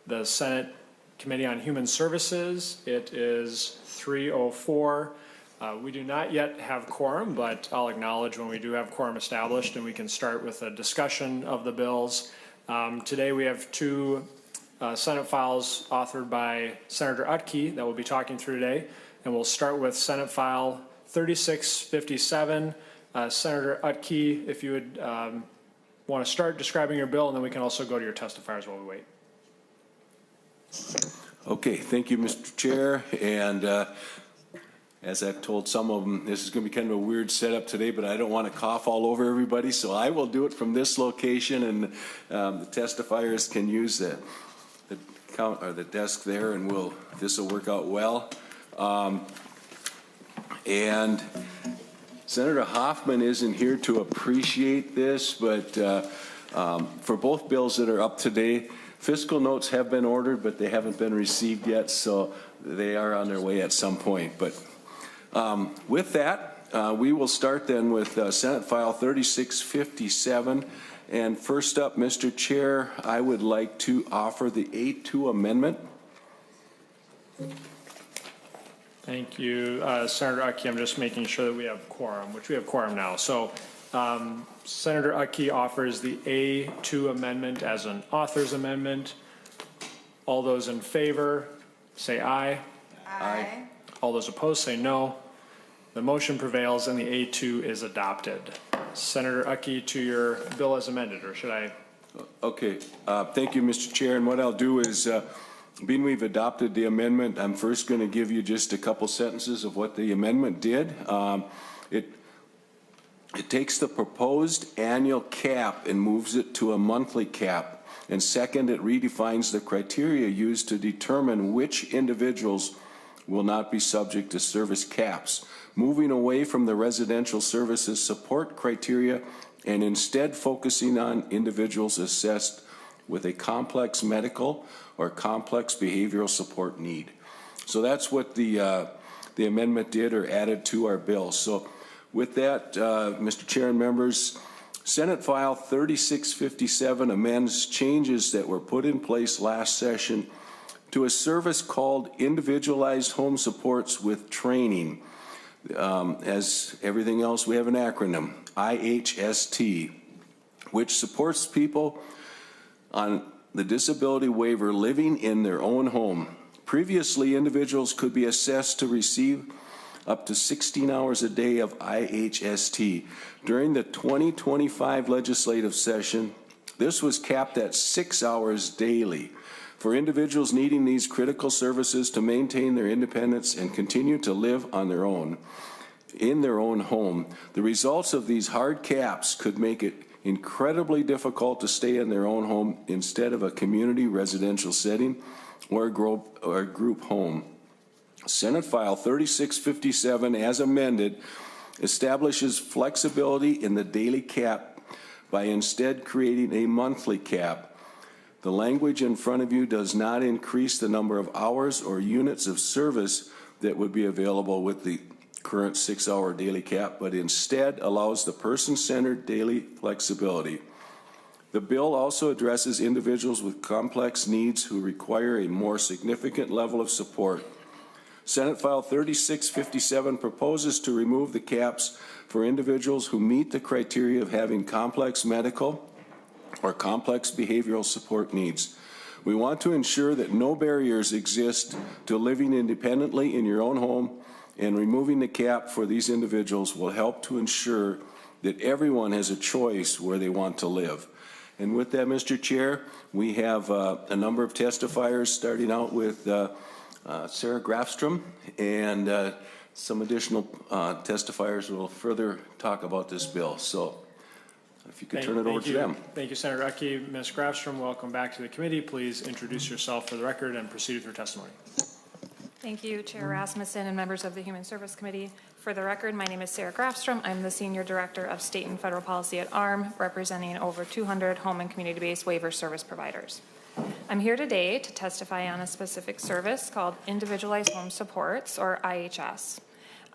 the Senate Committee on Human Services. It is 3:04. We do not yet have quorum, but I'll acknowledge when we do have quorum established, and we can start with a discussion of the bills. Today we have two Senate files authored by Senator Utke that we'll be talking through today, and we'll start with Senate File 3657. Senator Utke, if you would want to start describing your bill, and then we can also go to your testifiers while we wait. Okay, thank you, Mr. Chair. And as I've told some of them, this is going to be kind of a weird setup today, but I don't want to cough all over everybody, so I will do it from this location, and the testifiers can use the desk there, and this will work out well. And Senator Hoffman isn't here to appreciate this, but for both bills that are up today, fiscal notes have been ordered, but they haven't been received yet, so they are on their way at some point. But with that, we will start then with Senate File 3657. And first up, Mr. Chair, I would like to offer the A2 amendment. Thank you, Senator Utke. I'm just making sure that we have quorum, which we have quorum now. So Senator Utke offers the A2 amendment as an author's amendment. All those in favor say aye. Aye. All those opposed say no. The motion prevails and the A2 is adopted. Senator Utke, to your bill as amended, or should I? Okay, thank you, Mr. Chair. And what I'll do is, being we've adopted the amendment, I'm first going to give you just a couple sentences of what the amendment did. It takes the proposed annual cap and moves it to a monthly cap. And second, it redefines the criteria used to determine which individuals will not be subject to service caps, moving away from the residential services support criteria and instead focusing on individuals assessed with a complex medical or complex behavioral support need. So that's what the amendment did, or added to our bill. So with that, Mr. Chair and members, Senate File 3657 amends changes that were put in place last session to a service called Individualized Home Supports with Training. As everything else, we have an acronym, IHST, which supports people on the disability waiver living in their own home. Previously, individuals could be assessed to receive up to 16 hours a day of IHST. During the 2025 legislative session, this was capped at 6 hours daily for individuals needing these critical services to maintain their independence and continue to live on their own, in their own home. The results of these hard caps could make it incredibly difficult to stay in their own home instead of a community residential setting or a group home. Senate File 3657, as amended, establishes flexibility in the daily cap by instead creating a monthly cap. The language in front of you does not increase the number of hours or units of service that would be available with the current 6-hour daily cap, but instead allows the person-centered daily flexibility. The bill also addresses individuals with complex needs who require a more significant level of support. Senate File 3657 proposes to remove the caps for individuals who meet the criteria of having complex medical or complex behavioral support needs. We want to ensure that no barriers exist to living independently in your own home, and removing the cap for these individuals will help to ensure that everyone has a choice where they want to live. And with that, Mr. Chair, we have a number of testifiers, starting out with Sarah Grafstrom, and some additional testifiers will further talk about this bill. So if you could turn it over to them. Thank you, Senator Utke. Ms. Grafstrom, welcome back to the committee. Please introduce yourself for the record and proceed with your testimony. Thank you, Chair Rasmussen and members of the Human Service Committee. For the record, my name is Sarah Grafstrom. I'm the Senior Director of State and Federal Policy at ARM, representing over 200 home and community-based waiver service providers. I'm here today to testify on a specific service called Individualized Home Supports, or IHS.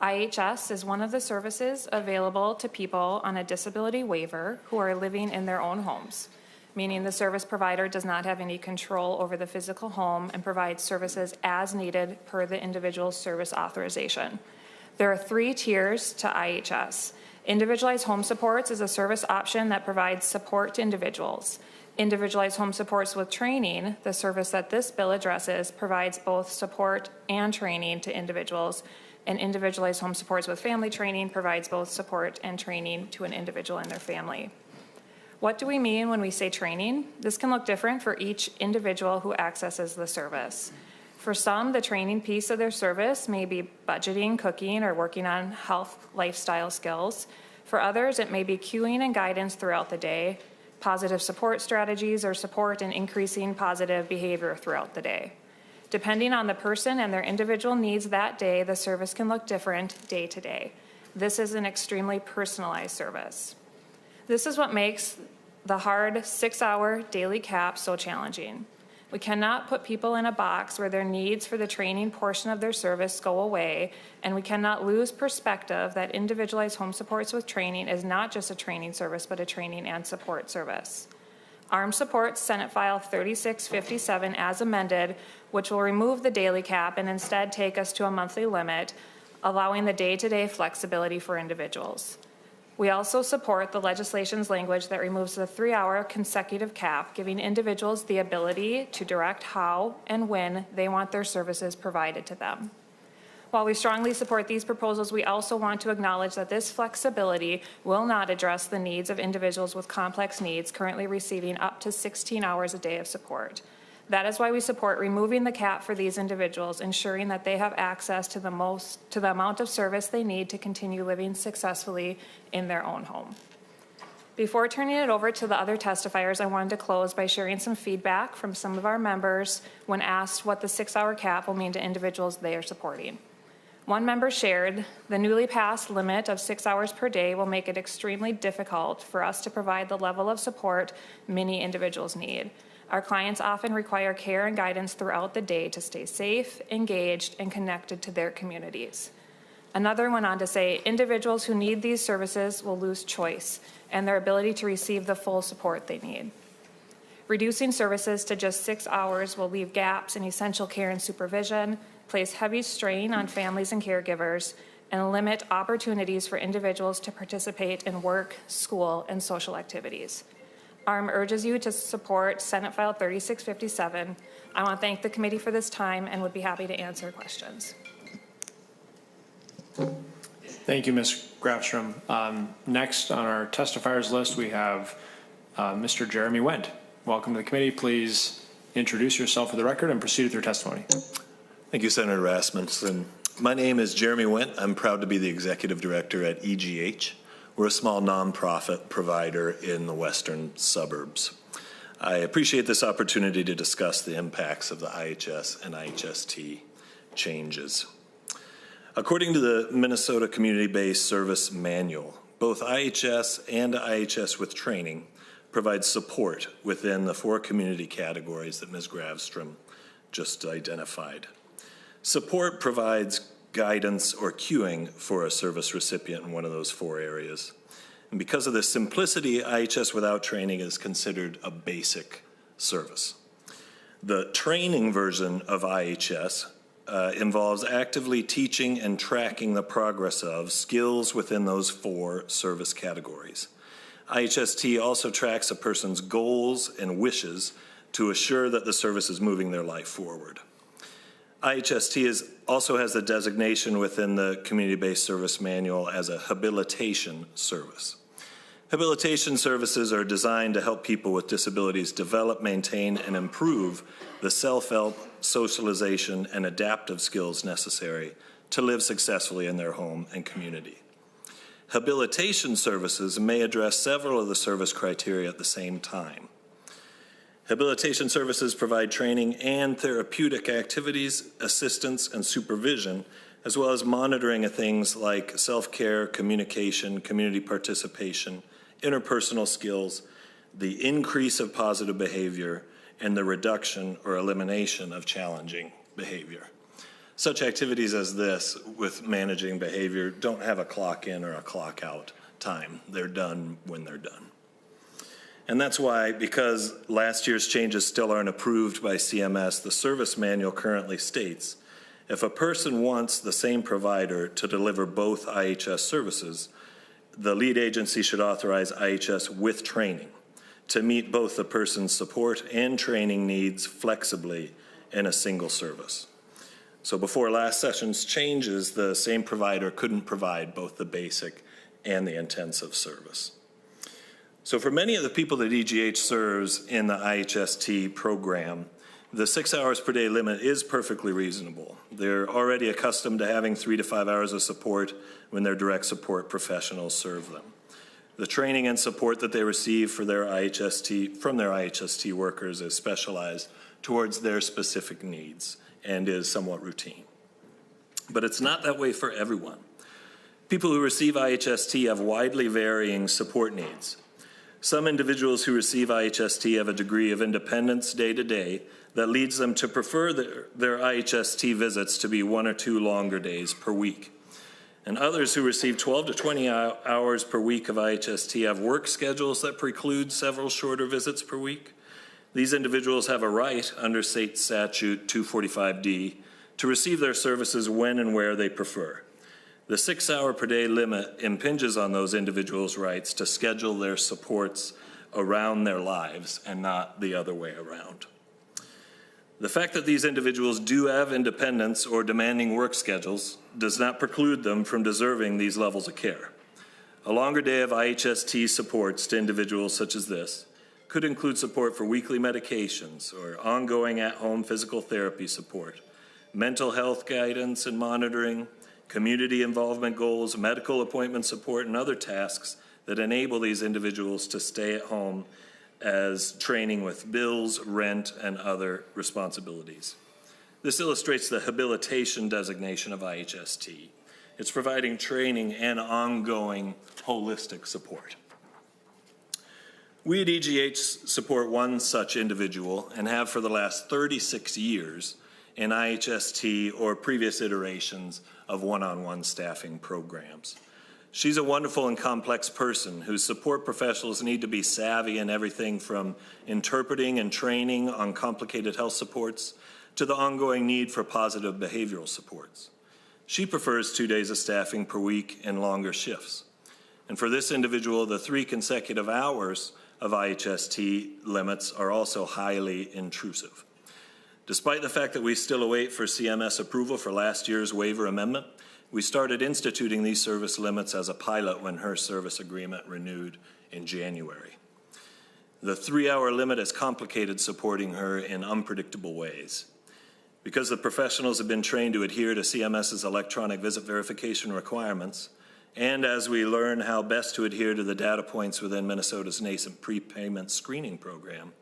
IHS is one of the services available to people on a disability waiver who are living in their own homes. meaning the service provider does not have any control over the physical home and provides services as needed per the individual's service authorization. There are 3 tiers to IHS. Individualized home supports is a service option that provides support to individuals. Individualized home supports with training, the service that this bill addresses, provides both support and training to individuals, and individualized home supports with family training provides both support and training to an individual and their family. What do we mean when we say training? This can look different for each individual who accesses the service. For some, the training piece of their service may be budgeting, cooking, or working on health lifestyle skills. For others, it may be cueing and guidance throughout the day, positive support strategies, or support in increasing positive behavior throughout the day. Depending on the person and their individual needs that day, the service can look different day to day. This is an extremely personalized service. This is what makes the hard 6-hour daily cap so challenging. We cannot put people in a box where their needs for the training portion of their service go away, and we cannot lose perspective that individualized home supports with training is not just a training service, but a training and support service. ARM supports Senate File 3657 as amended, which will remove the daily cap and instead take us to a monthly limit, allowing the day-to-day flexibility for individuals. We also support the legislation's language that removes the 3-hour consecutive cap, giving individuals the ability to direct how and when they want their services provided to them. While we strongly support these proposals, we also want to acknowledge that this flexibility will not address the needs of individuals with complex needs currently receiving up to 16 hours a day of support. That is why we support removing the cap for these individuals, ensuring that they have access to the amount of service they need to continue living successfully in their own home. Before turning it over to the other testifiers, I wanted to close by sharing some feedback from some of our members when asked what the 6-hour cap will mean to individuals they are supporting. One member shared, the newly passed limit of 6 hours per day will make it extremely difficult for us to provide the level of support many individuals need. Our clients often require care and guidance throughout the day to stay safe, engaged, and connected to their communities. Another went on to say, individuals who need these services will lose choice and their ability to receive the full support they need. Reducing services to just 6 hours will leave gaps in essential care and supervision, place heavy strain on families and caregivers, and limit opportunities for individuals to participate in work, school, and social activities. ARM urges you to support Senate File 3657. I want to thank the committee for this time and would be happy to answer questions. Thank you, Ms. Grafstrom. Next on our testifiers list, we have Mr. Jeremy Wendt. Welcome to the committee. Please introduce yourself for the record and proceed with your testimony. Thank you, Senator Rasmussen. My name is Jeremy Wendt. I'm proud to be the executive director at EGH. We're a small nonprofit provider in the western suburbs. I appreciate this opportunity to discuss the impacts of the IHS and IHST changes. According to the Minnesota Community-Based Service Manual, both IHS and IHS with training provide support within the 4 community categories that Ms. Grafstrom just identified. Support provides guidance or cueing for a service recipient in one of those 4 areas. And because of the simplicity, IHS without training is considered a basic service. The training version of IHS involves actively teaching and tracking the progress of skills within those 4 service categories. IHST also tracks a person's goals and wishes to assure that the service is moving their life forward. IHST also has the designation within the Community-Based Service Manual as a habilitation service. Habilitation services are designed to help people with disabilities develop, maintain, and improve the self-help, socialization, and adaptive skills necessary to live successfully in their home and community. Habilitation services may address several of the service criteria at the same time. Habilitation services provide training and therapeutic activities, assistance, and supervision, as well as monitoring of things like self-care, communication, community participation, interpersonal skills, the increase of positive behavior, and the reduction or elimination of challenging behavior. Such activities as this with managing behavior don't have a clock in or a clock out time. They're done when they're done. And that's why, because last year's changes still aren't approved by CMS, the service manual currently states, if a person wants the same provider to deliver both IHS services, the lead agency should authorize IHS with training to meet both the person's support and training needs flexibly in a single service. So before last session's changes, the same provider couldn't provide both the basic and the intensive service. So for many of the people that EGH serves in the IHST program, the 6 hours per day limit is perfectly reasonable. They're already accustomed to having 3 to 5 hours of support when their direct support professionals serve them. The training and support that they receive for their from their IHST workers is specialized towards their specific needs and is somewhat routine. But it's not that way for everyone. People who receive IHST have widely varying support needs. Some individuals who receive IHST have a degree of independence day to day that leads them to prefer their IHST visits to be 1 or 2 longer days per week. And others who receive 12 to 20 hours per week of IHST have work schedules that preclude several shorter visits per week. These individuals have a right under State Statute 245D to receive their services when and where they prefer. The 6 hour per day limit impinges on those individuals' rights to schedule their supports around their lives and not the other way around. The fact that these individuals do have independence or demanding work schedules does not preclude them from deserving these levels of care. A longer day of IHST supports to individuals such as this could include support for weekly medications or ongoing at-home physical therapy support, mental health guidance and monitoring, community involvement goals, medical appointment support, and other tasks that enable these individuals to stay at home as training with bills, rent, and other responsibilities. This illustrates the habilitation designation of IHST. It's providing training and ongoing holistic support. We at EGH support one such individual and have for the last 36 years in IHST or previous iterations of one-on-one staffing programs. She's a wonderful and complex person whose support professionals need to be savvy in everything from interpreting and training on complicated health supports to the ongoing need for positive behavioral supports. She prefers 2 days of staffing per week and longer shifts. And for this individual, the 3 consecutive hours of IHST limits are also highly intrusive. Despite the fact that we still await for CMS approval for last year's waiver amendment, we started instituting these service limits as a pilot when her service agreement renewed in January. The 3 hour limit has complicated supporting her in unpredictable ways. Because the professionals have been trained to adhere to CMS's electronic visit verification requirements, and as we learn how best to adhere to the data points within Minnesota's nascent prepayment screening program,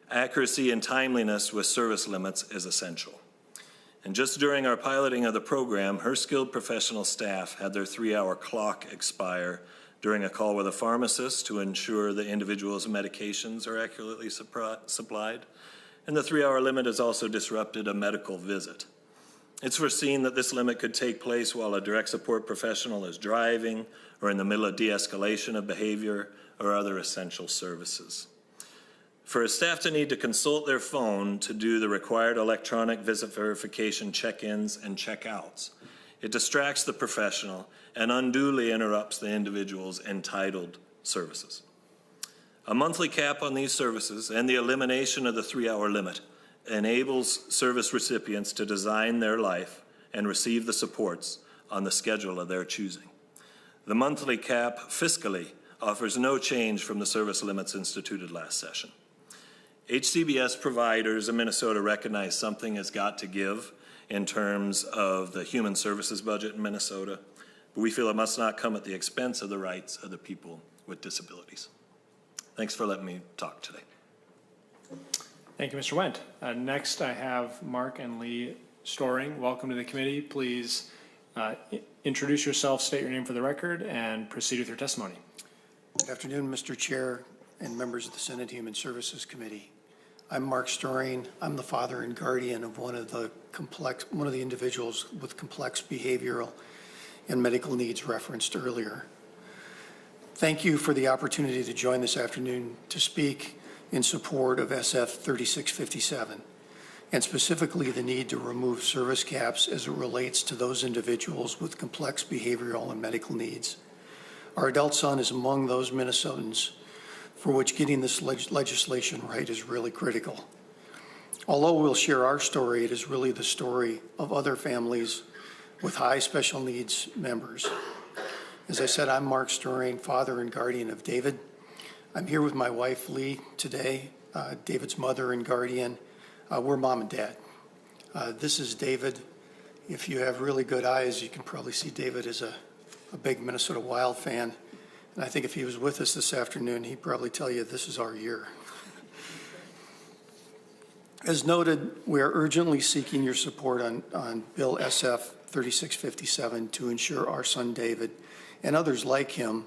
accuracy and timeliness with service limits is essential. And just during our piloting of the program, her skilled professional staff had their 3 hour clock expire during a call with a pharmacist to ensure the individual's medications are accurately supplied. And the 3 hour limit has also disrupted a medical visit. It's foreseen that this limit could take place while a direct support professional is driving or in the middle of de-escalation of behavior or other essential services. For a staff to need to consult their phone to do the required electronic visit verification check-ins and check-outs, it distracts the professional and unduly interrupts the individual's entitled services. A monthly cap on these services and the elimination of the 3 hour limit enables service recipients to design their life and receive the supports on the schedule of their choosing. The monthly cap fiscally offers no change from the service limits instituted last session. HCBS providers in Minnesota recognize something has got to give in terms of the human services budget in Minnesota, but we feel it must not come at the expense of the rights of the people with disabilities. Thanks for letting me talk today. Thank you, Mr. Wendt. Next, I have Mark and Lee Storing. Welcome to the committee. Please introduce yourself, state your name for the record, and proceed with your testimony. Good afternoon, Mr. Chair and members of the Senate Human Services Committee. I'm Mark Storing. I'm the father and guardian of one of the individuals with complex behavioral and medical needs referenced earlier. Thank you for the opportunity to join this afternoon to speak in support of SF 3657, and specifically the need to remove service caps as it relates to those individuals with complex behavioral and medical needs. Our adult son is among those Minnesotans for which getting this legislation right is really critical. Although we'll share our story, it is really the story of other families with high special needs members. As I said, I'm Mark Stirring, father and guardian of David. I'm here with my wife, Lee, today, David's mother and guardian. We're mom and dad. This is David. If you have really good eyes, you can probably see David is a big Minnesota Wild fan. And I think if he was with us this afternoon, he'd probably tell you this is our year. As noted, we are urgently seeking your support on Bill SF 3657 to ensure our son David and others like him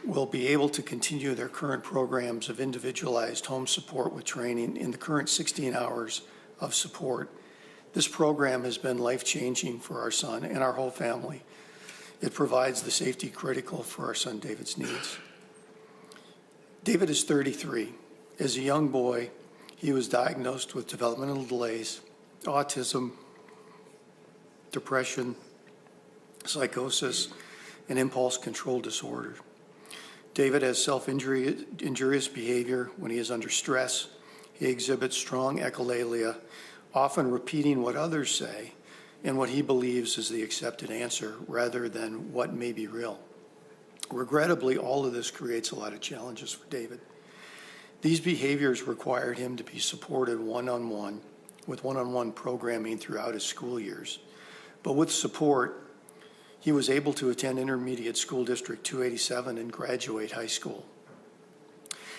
will be able to continue their current programs of individualized home support with training in the current 16 hours of support. This program has been life-changing for our son and our whole family. It provides the safety critical for our son David's needs. David is 33. As a young boy, he was diagnosed with developmental delays, autism, depression, psychosis, and impulse control disorder. David has self-injurious behavior when he is under stress. He exhibits strong echolalia, often repeating what others say and what he believes is the accepted answer rather than what may be real. Regrettably, all of this creates a lot of challenges for David. These behaviors required him to be supported one-on-one with one-on-one programming throughout his school years. But with support, he was able to attend Intermediate School District 287 and graduate high school.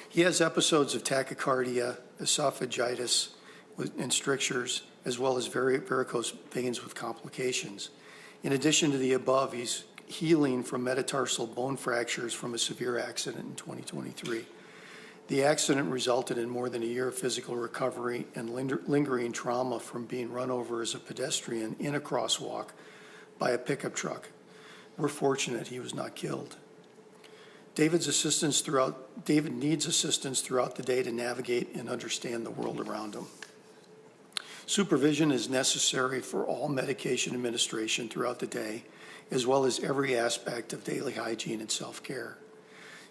He has episodes of tachycardia, esophagitis, and strictures, as well as varicose veins with complications. In addition to the above, he's healing from metatarsal bone fractures from a severe accident in 2023. The accident resulted in more than a year of physical recovery and lingering trauma from being run over as a pedestrian in a crosswalk by a pickup truck. We're fortunate he was not killed. David needs assistance throughout the day to navigate and understand the world around him. Supervision is necessary for all medication administration throughout the day, as well as every aspect of daily hygiene and self-care.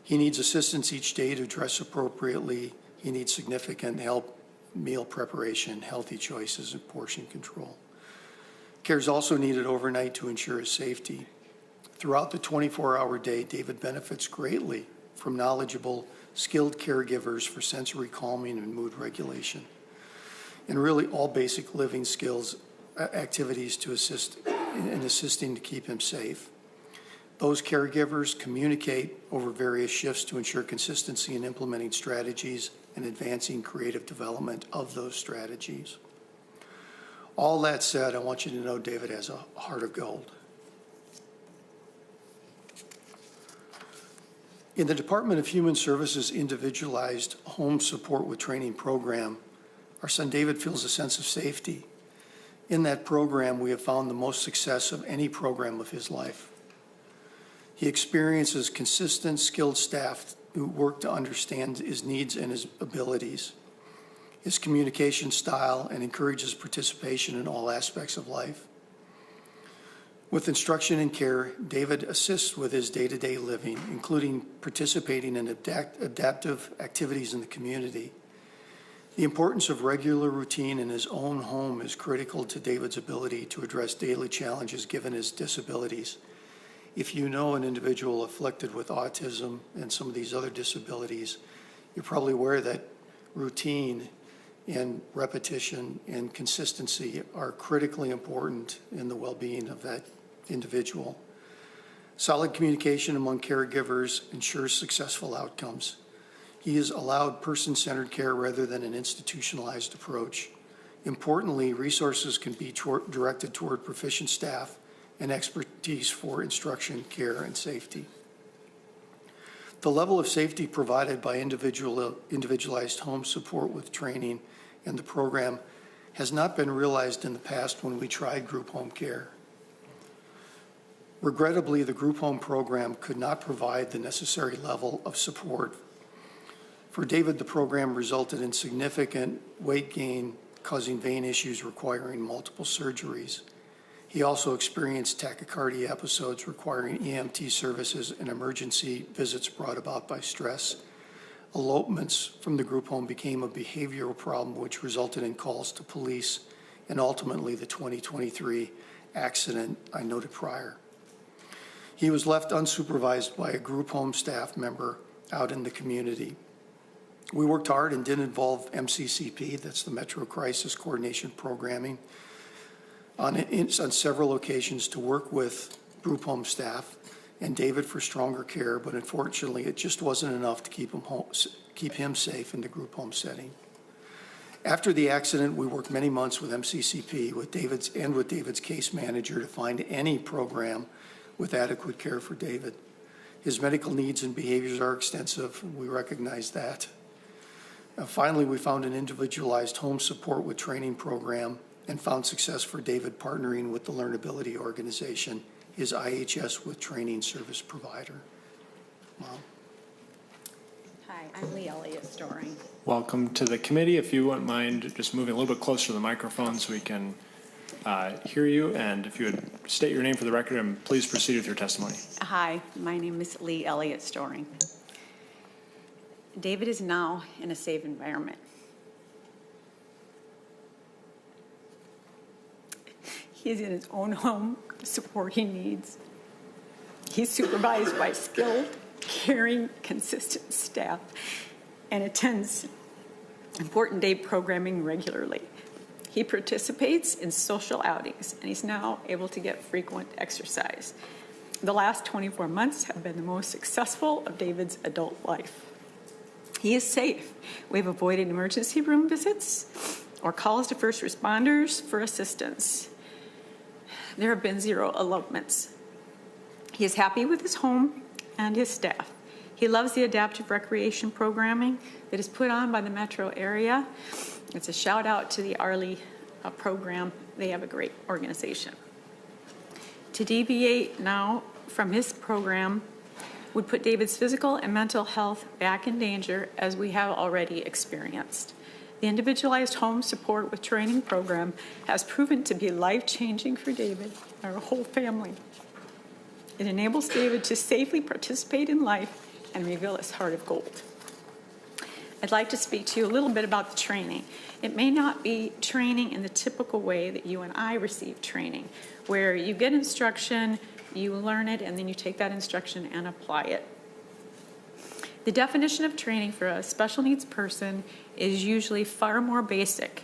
He needs assistance each day to dress appropriately. He needs significant help, meal preparation, healthy choices, and portion control. Care is also needed overnight to ensure his safety. Throughout the 24-hour day, David benefits greatly from knowledgeable, skilled caregivers for sensory calming and mood regulation, and really all basic living skills, activities to assist in assisting to keep him safe. Those caregivers communicate over various shifts to ensure consistency in implementing strategies and advancing creative development of those strategies. All that said, I want you to know David has a heart of gold. In the Department of Human Services Individualized Home Support with Training program, our son David feels a sense of safety. In that program, we have found the most success of any program of his life. He experiences consistent, skilled staff who work to understand his needs and his abilities, his communication style, and encourages participation in all aspects of life. With instruction and care, David assists with his day-to-day living, including participating in adaptive activities in the community. The importance of regular routine in his own home is critical to David's ability to address daily challenges given his disabilities. If you know an individual afflicted with autism and some of these other disabilities, you're probably aware that routine and repetition and consistency are critically important in the well-being of that individual. Solid communication among caregivers ensures successful outcomes. He is allowed person-centered care rather than an institutionalized approach. Importantly, resources can be directed toward proficient staff and expertise for instruction, care, and safety. The level of safety provided by individualized home support with training and the program has not been realized in the past when we tried group home care. Regrettably, the group home program could not provide the necessary level of support. For David, the program resulted in significant weight gain, causing vein issues requiring multiple surgeries. He also experienced tachycardia episodes requiring EMT services and emergency visits brought about by stress. Elopements from the group home became a behavioral problem which resulted in calls to police and ultimately the 2023 accident I noted prior. He was left unsupervised by a group home staff member out in the community. We worked hard and did involve MCCP, that's the Metro Crisis Coordination Programming, on several occasions to work with group home staff and David for stronger care, but unfortunately it just wasn't enough to keep him safe in the group home setting. After the accident, we worked many months with MCCP with David's case manager to find any program with adequate care for David. His medical needs and behaviors are extensive, and we recognize that. Finally, we found an individualized home support with training program and found success for David partnering with the Learnability Organization, his IHS with training service provider. Mom. Hi, I'm Lee Elliott Storing. Welcome to the committee. If you wouldn't mind just moving a little bit closer to the microphone so we can hear you, and if you would state your name for the record and please proceed with your testimony. Hi, my name is Lee Elliott Storing. David is now in a safe environment. He is in his own home, support he needs. He's supervised by skilled, caring, consistent staff and attends important day programming regularly. He participates in social outings and he's now able to get frequent exercise. The last 24 months have been the most successful of David's adult life. He is safe. We've avoided emergency room visits or calls to first responders for assistance. There have been 0 elopements. He is happy with his home and his staff. He loves the adaptive recreation programming that is put on by the metro area. It's a shout out to the Arley program. They have a great organization. To deviate now from his program would put David's physical and mental health back in danger, as we have already experienced. The individualized home support with training program has proven to be life-changing for David and our whole family. It enables David to safely participate in life and reveal his heart of gold. I'd like to speak to you a little bit about the training. It may not be training in the typical way that you and I receive training, where you get instruction, you learn it, and then you take that instruction and apply it. The definition of training for a special needs person is usually far more basic,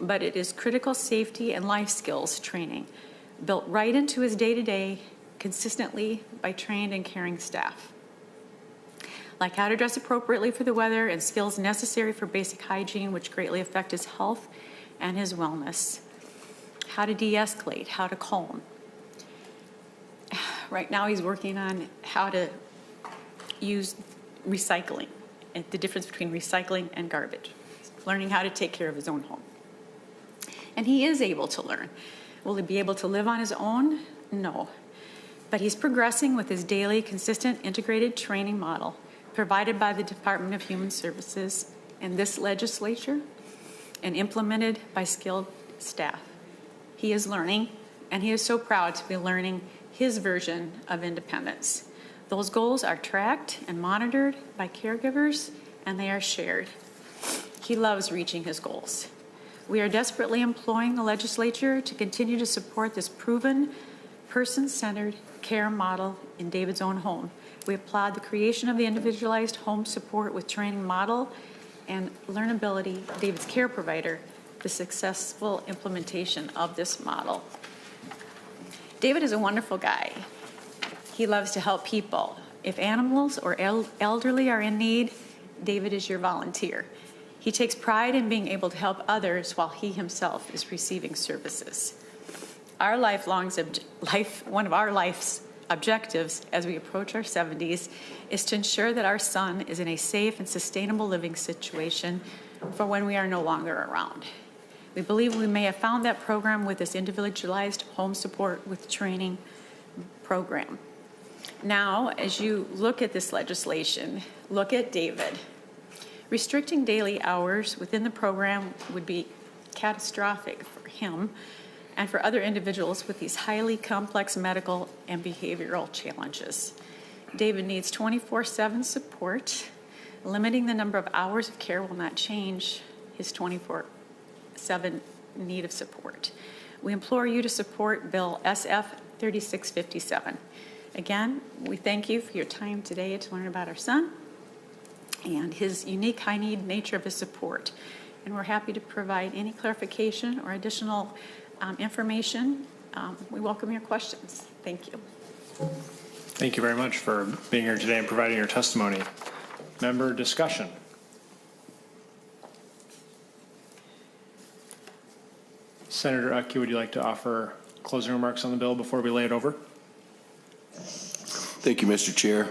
but it is critical safety and life skills training, built right into his day-to-day, consistently by trained and caring staff. Like how to dress appropriately for the weather and skills necessary for basic hygiene, which greatly affect his health and his wellness. How to de-escalate, how to calm. Right now he's working on how to use recycling, and the difference between recycling and garbage. Learning how to take care of his own home. And he is able to learn. Will he be able to live on his own? No. But he's progressing with his daily, consistent, integrated training model provided by the Department of Human Services and this legislature and implemented by skilled staff. He is learning, and he is so proud to be learning his version of independence. Those goals are tracked and monitored by caregivers, and they are shared. He loves reaching his goals. We are desperately employing the legislature to continue to support this proven, person-centered care model in David's own home. We applaud the creation of the individualized home support with training model and Learnability, David's care provider, the successful implementation of this model. David is a wonderful guy. He loves to help people. If animals or elderly are in need, David is your volunteer. He takes pride in being able to help others while he himself is receiving services. One of our life's objectives as we approach our 70s is to ensure that our son is in a safe and sustainable living situation for when we are no longer around. We believe we may have found that program with this individualized home support with training program. Now, as you look at this legislation, look at David. Restricting daily hours within the program would be catastrophic for him and for other individuals with these highly complex medical and behavioral challenges. David needs 24/7 support. Limiting the number of hours of care will not change his 24/7 need of support. We implore you to support Bill SF 3657. Again, we thank you for your time today to learn about our son and his unique high-need nature of his support. And we're happy to provide any clarification or additional information. We welcome your questions. Thank you. Thank you very much for being here today and providing your testimony. Member discussion. Senator Utke, would you like to offer closing remarks on the bill before we lay it over? Thank you, Mr. Chair.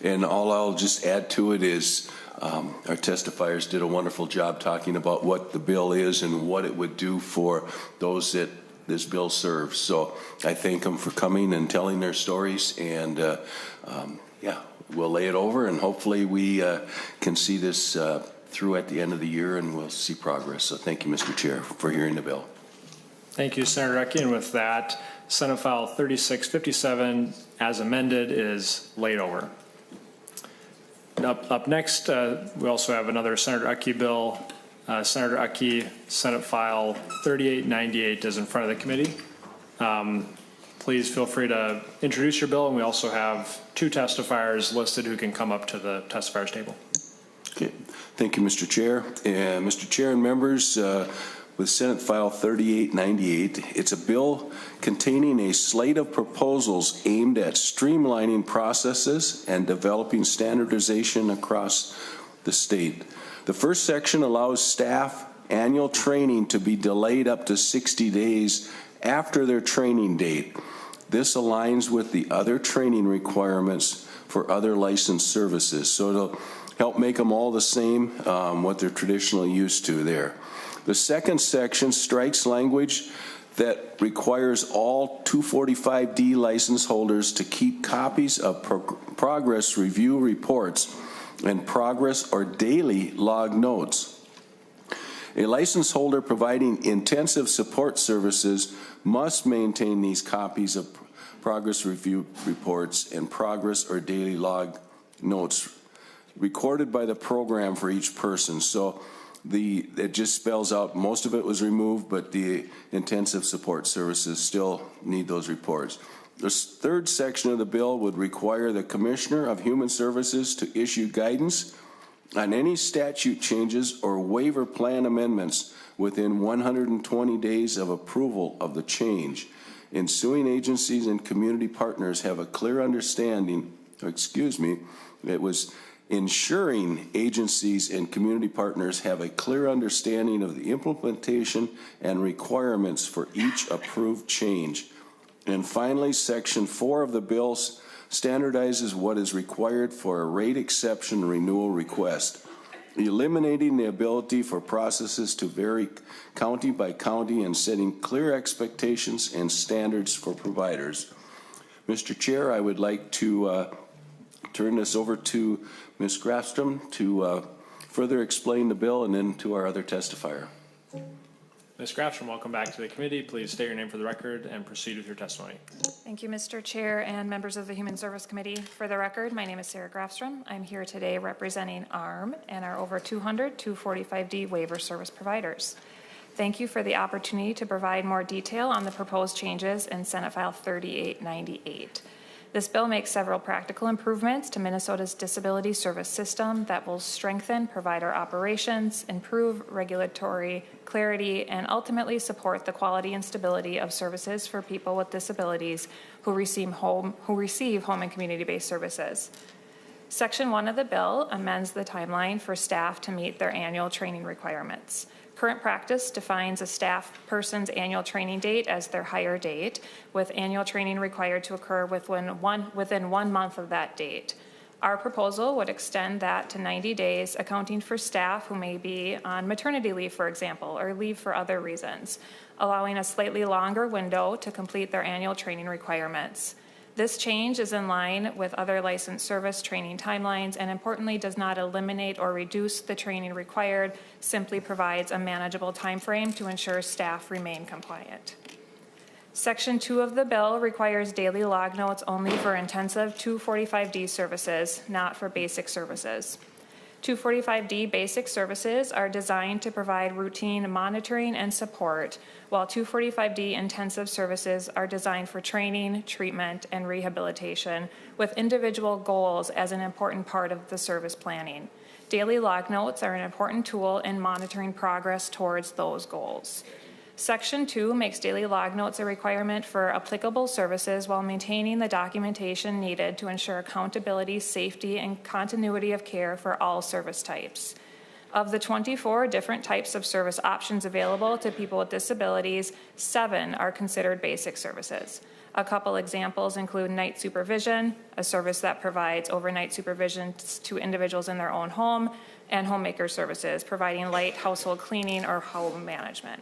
And all I'll just add to it is our testifiers did a wonderful job talking about what the bill is and what it would do for those that this bill serves. So I thank them for coming and telling their stories. And yeah, we'll lay it over and hopefully we can see this through at the end of the year and we'll see progress. So thank you, Mr. Chair, for hearing the bill. Thank you, Senator Utke. And with that, Senate File 3657 as amended is laid over. Up next, we also have another Senator Utke bill. Senator Utke, Senate File 3898 is in front of the committee. Please feel free to introduce your bill, and we also have two testifiers listed who can come up to the testifiers table. Okay. Thank you, Mr. Chair. Mr. Chair and members, with Senate File 3898, it's a bill containing a slate of proposals aimed at streamlining processes and developing standardization across the state. The first section allows staff annual training to be delayed up to 60 days after their training date. This aligns with the other training requirements for other licensed services. So it'll help make them all the same, what they're traditionally used to there. The second section strikes language that requires all 245D license holders to keep copies of progress review reports and progress or daily log notes. A license holder providing intensive support services must maintain these copies of progress review reports and progress or daily log notes recorded by the program for each person. So it just spells out, most of it was removed, but the intensive support services still need those reports. The third section of the bill would require the Commissioner of Human Services to issue guidance on any statute changes or waiver plan amendments within 120 days of approval of the change. Ensuing agencies and community partners have a clear understanding, it was ensuring agencies and community partners have a clear understanding of the implementation and requirements for each approved change. And finally, Section 4 of the bill standardizes what is required for a rate exception renewal request, eliminating the ability for processes to vary county by county and setting clear expectations and standards for providers. Mr. Chair, I would like to turn this over to Ms. Grafstrom to further explain the bill and then to our other testifier. Ms. Grafstrom, welcome back to the committee. Please state your name for the record and proceed with your testimony. Thank you, Mr. Chair and members of the Human Service Committee. For the record, my name is Sarah Grafstrom. I'm here today representing ARM and our over 200 245D waiver service providers. Thank you for the opportunity to provide more detail on the proposed changes in Senate File 3898. This bill makes several practical improvements to Minnesota's disability service system that will strengthen provider operations, improve regulatory clarity, and ultimately support the quality and stability of services for people with disabilities who receive home and community-based services. Section 1 of the bill amends the timeline for staff to meet their annual training requirements. Current practice defines a staff person's annual training date as their hire date, with annual training required to occur within 1 month of that date. Our proposal would extend that to 90 days, accounting for staff who may be on maternity leave, for example, or leave for other reasons, allowing a slightly longer window to complete their annual training requirements. This change is in line with other licensed service training timelines and importantly does not eliminate or reduce the training required, simply provides a manageable timeframe to ensure staff remain compliant. Section 2 of the bill requires daily log notes only for intensive 245D services, not for basic services. 245D basic services are designed to provide routine monitoring and support, while 245D intensive services are designed for training, treatment, and rehabilitation, with individual goals as an important part of the service planning. Daily log notes are an important tool in monitoring progress towards those goals. Section 2 makes daily log notes a requirement for applicable services while maintaining the documentation needed to ensure accountability, safety, and continuity of care for all service types. Of the 24 different types of service options available to people with disabilities, 7 are considered basic services. A couple examples include night supervision, a service that provides overnight supervision to individuals in their own home, and homemaker services, providing light household cleaning or home management.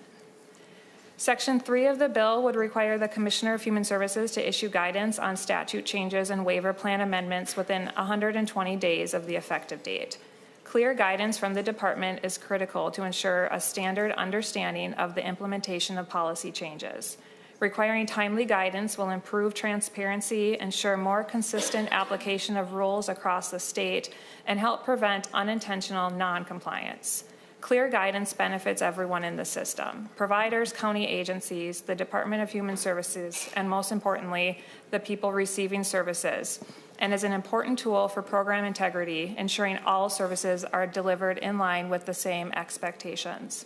Section 3 of the bill would require the Commissioner of Human Services to issue guidance on statute changes and waiver plan amendments within 120 days of the effective date. Clear guidance from the department is critical to ensure a standard understanding of the implementation of policy changes. Requiring timely guidance will improve transparency, ensure more consistent application of rules across the state, and help prevent unintentional non-compliance. Clear guidance benefits everyone in the system: providers, county agencies, the Department of Human Services, and most importantly, the people receiving services, and is an important tool for program integrity, ensuring all services are delivered in line with the same expectations.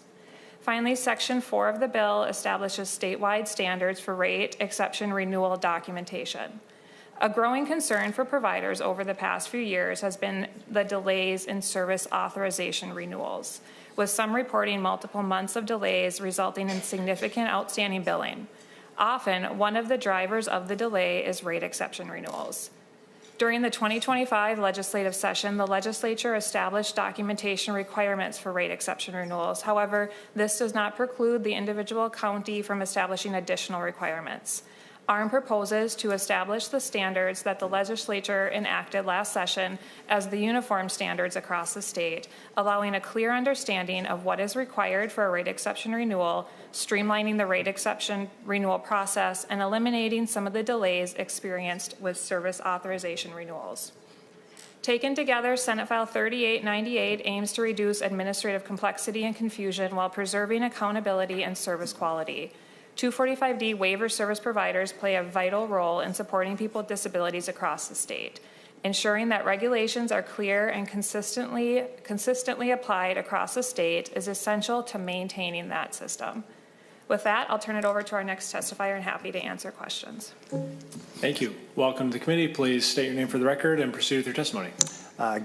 Finally, Section 4 of the bill establishes statewide standards for rate exception renewal documentation. A growing concern for providers over the past few years has been the delays in service authorization renewals, with some reporting multiple months of delays resulting in significant outstanding billing. Often, one of the drivers of the delay is rate exception renewals. During the 2025 legislative session, the legislature established documentation requirements for rate exception renewals. However, this does not preclude the individual county from establishing additional requirements. ARM proposes to establish the standards that the legislature enacted last session as the uniform standards across the state, allowing a clear understanding of what is required for a rate exception renewal, streamlining the rate exception renewal process, and eliminating some of the delays experienced with service authorization renewals. Taken together, Senate File 3898 aims to reduce administrative complexity and confusion while preserving accountability and service quality. 245D waiver service providers play a vital role in supporting people with disabilities across the state. Ensuring that regulations are clear and consistently applied across the state is essential to maintaining that system. With that, I'll turn it over to our next testifier and happy to answer questions. Thank you. Welcome to the committee. Please state your name for the record and proceed with your testimony.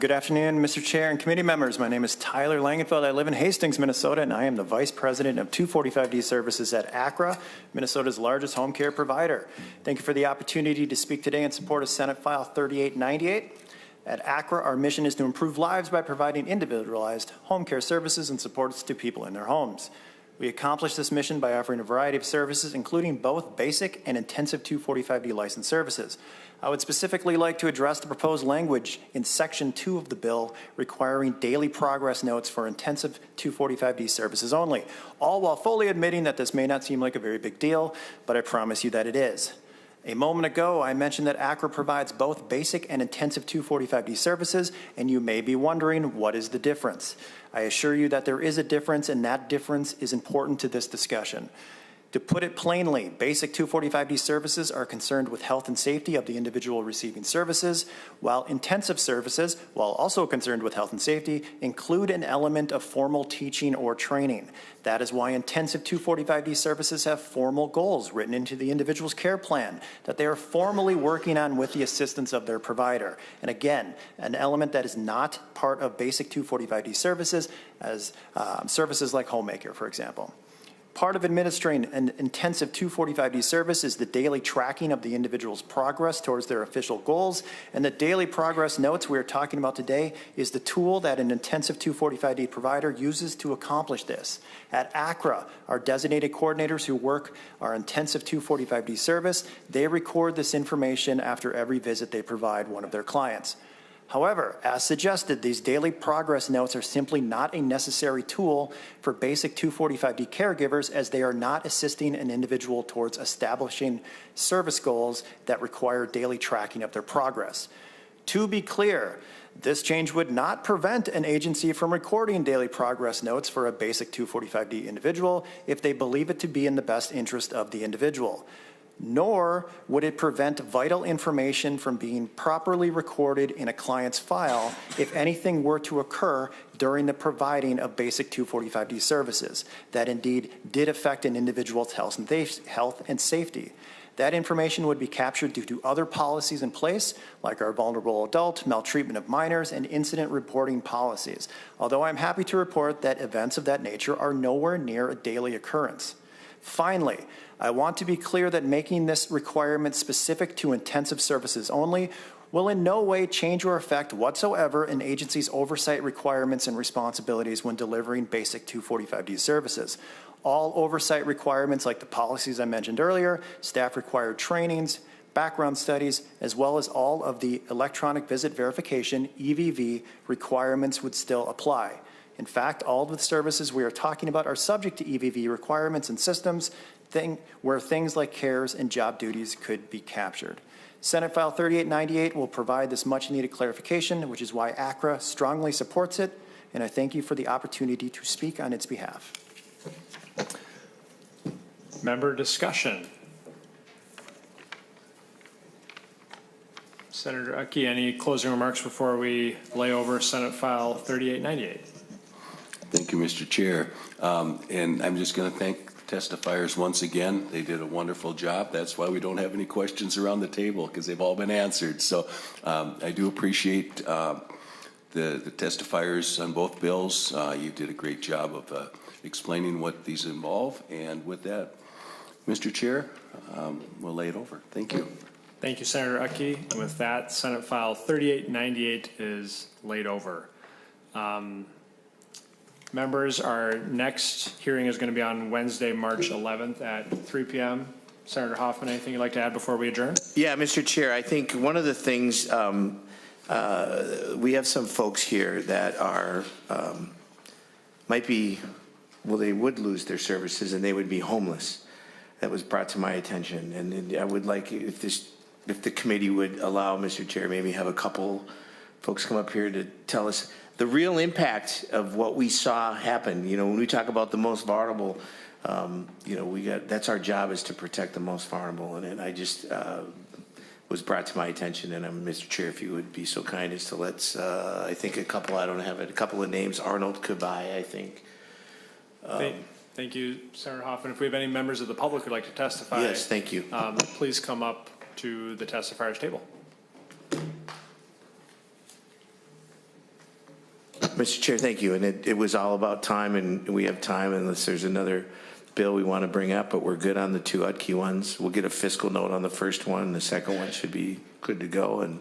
Good afternoon, Mr. Chair and committee members. My name is Tyler Langenfeld. I live in Hastings, Minnesota, and I am the Vice President of 245D Services at ACRA, Minnesota's largest home care provider. Thank you for the opportunity to speak today in support of Senate File 3898. At ACRA, our mission is to improve lives by providing individualized home care services and supports to people in their homes. We accomplish this mission by offering a variety of services, including both basic and intensive 245D licensed services. I would specifically like to address the proposed language in Section 2 of the bill requiring daily progress notes for intensive 245D services only, all while fully admitting that this may not seem like a very big deal, but I promise you that it is. A moment ago, I mentioned that ACRA provides both basic and intensive 245D services, and you may be wondering, what is the difference? I assure you that there is a difference, and that difference is important to this discussion. To put it plainly, basic 245D services are concerned with health and safety of the individual receiving services, while intensive services, while also concerned with health and safety, include an element of formal teaching or training. That is why intensive 245D services have formal goals written into the individual's care plan that they are formally working on with the assistance of their provider. And again, an element that is not part of basic 245D services, as services like homemaker, for example. Part of administering an intensive 245D service is the daily tracking of the individual's progress towards their official goals. And the daily progress notes we are talking about today is the tool that an intensive 245D provider uses to accomplish this. At ACRA, our designated coordinators who work our intensive 245D service, they record this information after every visit they provide one of their clients. However, as suggested, these daily progress notes are simply not a necessary tool for basic 245D caregivers, as they are not assisting an individual towards establishing service goals that require daily tracking of their progress. To be clear, this change would not prevent an agency from recording daily progress notes for a basic 245D individual if they believe it to be in the best interest of the individual. Nor would it prevent vital information from being properly recorded in a client's file if anything were to occur during the providing of basic 245D services that indeed did affect an individual's health and safety. That information would be captured due to other policies in place, like our vulnerable adult, maltreatment of minors, and incident reporting policies, although I'm happy to report that events of that nature are nowhere near a daily occurrence. Finally, I want to be clear that making this requirement specific to intensive services only will in no way change or affect whatsoever an agency's oversight requirements and responsibilities when delivering basic 245D services. All oversight requirements, like the policies I mentioned earlier, staff-required trainings, background studies, as well as all of the electronic visit verification, EVV, requirements would still apply. In fact, all of the services we are talking about are subject to EVV requirements and systems where things like cares and job duties could be captured. Senate File 3898 will provide this much-needed clarification, which is why ACRA strongly supports it, and I thank you for the opportunity to speak on its behalf. Member discussion. Senator Utke, any closing remarks before we lay over Senate File 3898? Thank you, Mr. Chair. And I'm just going to thank testifiers once again. They did a wonderful job. That's why we don't have any questions around the table, because they've all been answered. So I do appreciate the testifiers on both bills. You did a great job of explaining what these involve. And with that, Mr. Chair, we'll lay it over. Thank you. Thank you, Senator Utke. And with that, Senate File 3898 is laid over. Members, our next hearing is going to be on Wednesday, March 11th at 3 p.m. Senator Hoffman, anything you'd like to add before we adjourn? Yeah, Mr. Chair, I think one of the things, we have some folks here that are, might be, well, they would lose their services and they would be homeless. That was brought to my attention. And I would like, if the committee would allow, Mr. Chair, maybe have a couple folks come up here to tell us the real impact of what we saw happen. You know, when we talk about the most vulnerable, you know, that's our job, is to protect the most vulnerable. And I just was brought to my attention, and Mr. Chair, if you would be so kind as to let's, I think a couple, I don't have it, a couple of names, Arnold Kabai, I think. Thank you, Senator Hoffman. If we have any members of the public who'd like to testify, yes, thank you. Please come up to the testifiers table. Mr. Chair, thank you. And it was all about time, and we have time unless there's another bill we want to bring up, but we're good on the two Utke ones. We'll get a fiscal note on the first one. The second one should be good to go. And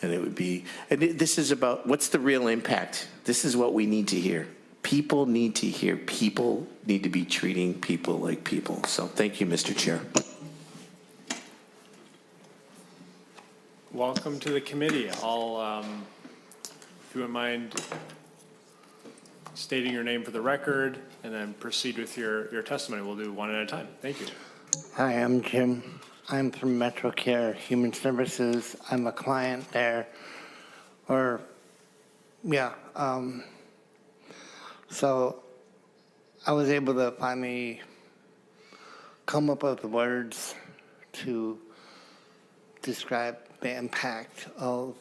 it would be, and this is about what's the real impact. This is what we need to hear. People need to hear. People need to be treating people like people. So thank you, Mr. Chair. Welcome to the committee. I'll, if you wouldn't mind stating your name for the record and then proceed with your testimony. We'll do one at a time. Thank you. Hi, I'm Jim. I'm from MetroCare Human Services. I'm a client there. So I was able to finally come up with the words to describe the impact of,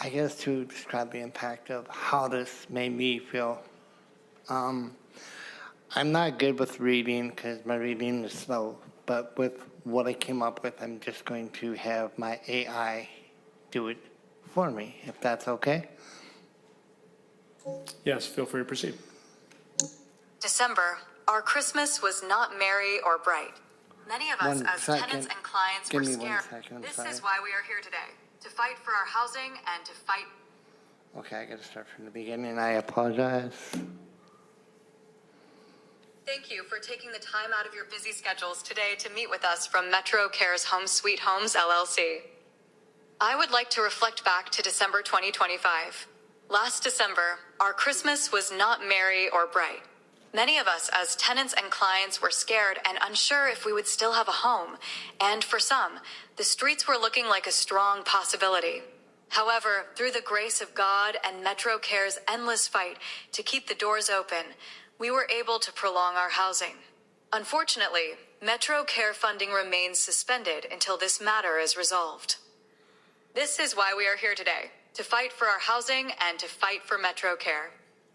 I guess, to describe the impact of how this made me feel. I'm not good with reading because my reading is slow, but with what I came up with, I'm just going to have my AI do it for me, if that's okay. Yes, feel free to proceed. December, our Christmas was not merry or bright. Many of us as tenants and clients were scared. This is why we are here today, to fight for our housing and to fight. Okay, I gotta start from the beginning. I apologize. Thank you for taking the time out of your busy schedules today to meet with us from Metro Care's Home Sweet Homes, LLC. I would like to reflect back to December 2025. Last December, our Christmas was not merry or bright. Many of us as tenants and clients were scared and unsure if we would still have a home, and for some, the streets were looking like a strong possibility. However, through the grace of God and Metro Care's endless fight to keep the doors open, we were able to prolong our housing. Unfortunately, Metro Care funding remains suspended until this matter is resolved. This is why we are here today, to fight for our housing and to fight for Metro Care.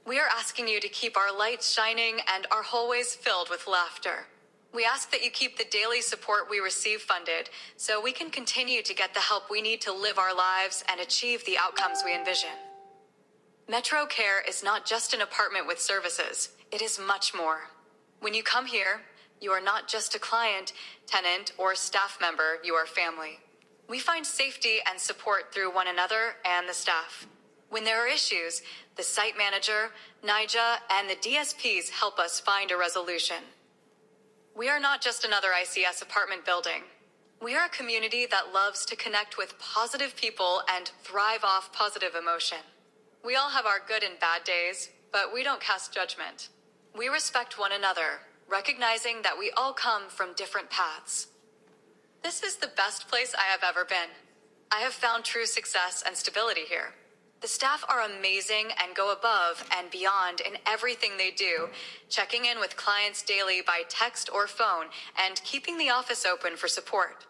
We are asking you to keep our lights shining and our hallways filled with laughter. We ask that you keep the daily support we receive funded so we can continue to get the help we need to live our lives and achieve the outcomes we envision. Metro Care is not just an apartment with services. It is much more. When you come here, you are not just a client, tenant, or staff member, you are family. We find safety and support through one another and the staff. When there are issues, the site manager, NIJA, and the DSPs help us find a resolution. We are not just another ICS apartment building. We are a community that loves to connect with positive people and thrive off positive emotion. We all have our good and bad days, but we don't cast judgment. We respect one another, recognizing that we all come from different paths. This is the best place I have ever been. I have found true success and stability here. The staff are amazing and go above and beyond in everything they do, checking in with clients daily by text or phone and keeping the office open for support.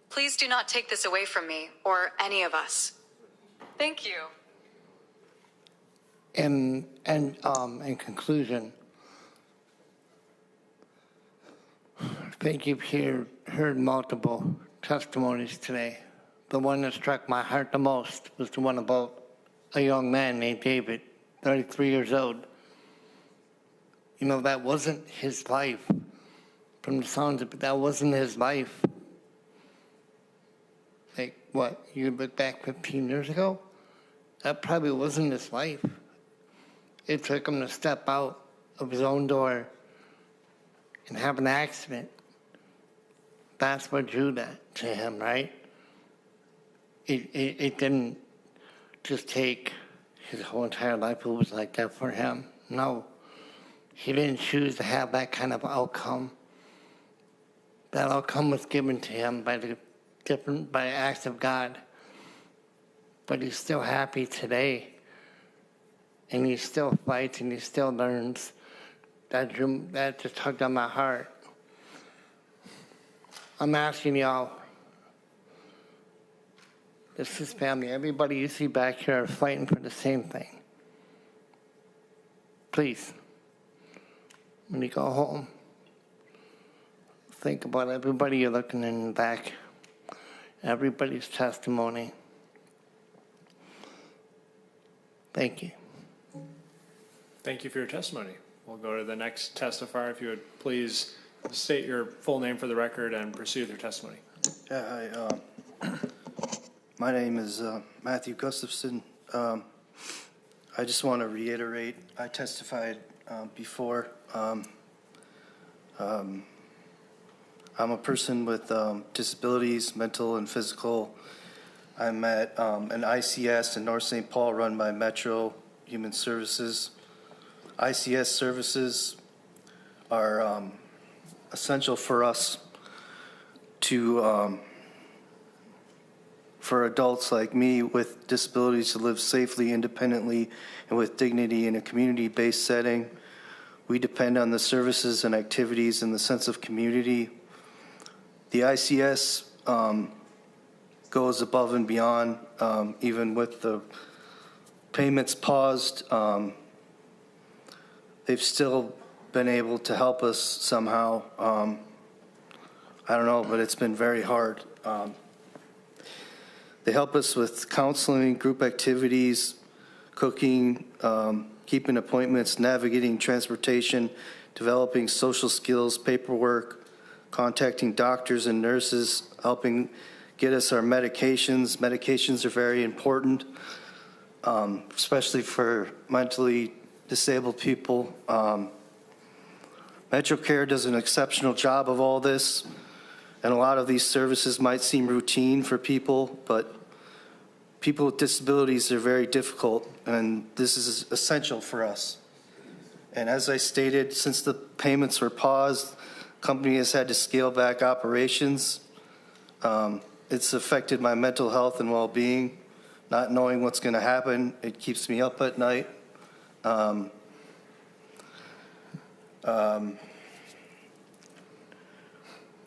Please do not take this away from me or any of us. Thank you. In conclusion, I think you've heard multiple testimonies today. The one that struck my heart the most was the one about a young man named David, 33 years old. You know, that wasn't his life. From the sounds of it, that wasn't his life. Like, what, you look back 15 years ago? That probably wasn't his life. It took him to step out of his own door and have an accident. That's what drew that to him, right? It didn't just take his whole entire life. It was like that for him. No, he didn't choose to have that kind of outcome. That outcome was given to him by acts of God. But he's still happy today, and he still fights and he still learns. That just tugged on my heart. I'm asking y'all. This is family. Everybody you see back here are fighting for the same thing. Please, when you go home, think about everybody you're looking in the back, everybody's testimony. Thank you. Thank you for your testimony. We'll go to the next testifier. If you would please state your full name for the record and proceed with your testimony. My name is Matthew Gustafson. I just want to reiterate, I testified before. I'm a person with disabilities, mental and physical. I'm at an ICS in North St. Paul run by Metro Human Services. ICS services are essential for us to for adults like me with disabilities to live safely, independently, and with dignity in a community-based setting. We depend on the services and activities and the sense of community. The ICS goes above and beyond, even with the payments paused. They've still been able to help us somehow. I don't know, but it's been very hard. They help us with counseling, group activities, cooking, keeping appointments, navigating transportation, developing social skills, paperwork, contacting doctors and nurses, helping get us our medications. Medications are very important, especially for mentally disabled people. MetroCare does an exceptional job of all this, and a lot of these services might seem routine for people, but people with disabilities are very difficult, and this is essential for us. And as I stated, since the payments were paused, the company has had to scale back operations. It's affected my mental health and well-being. Not knowing what's going to happen, it keeps me up at night.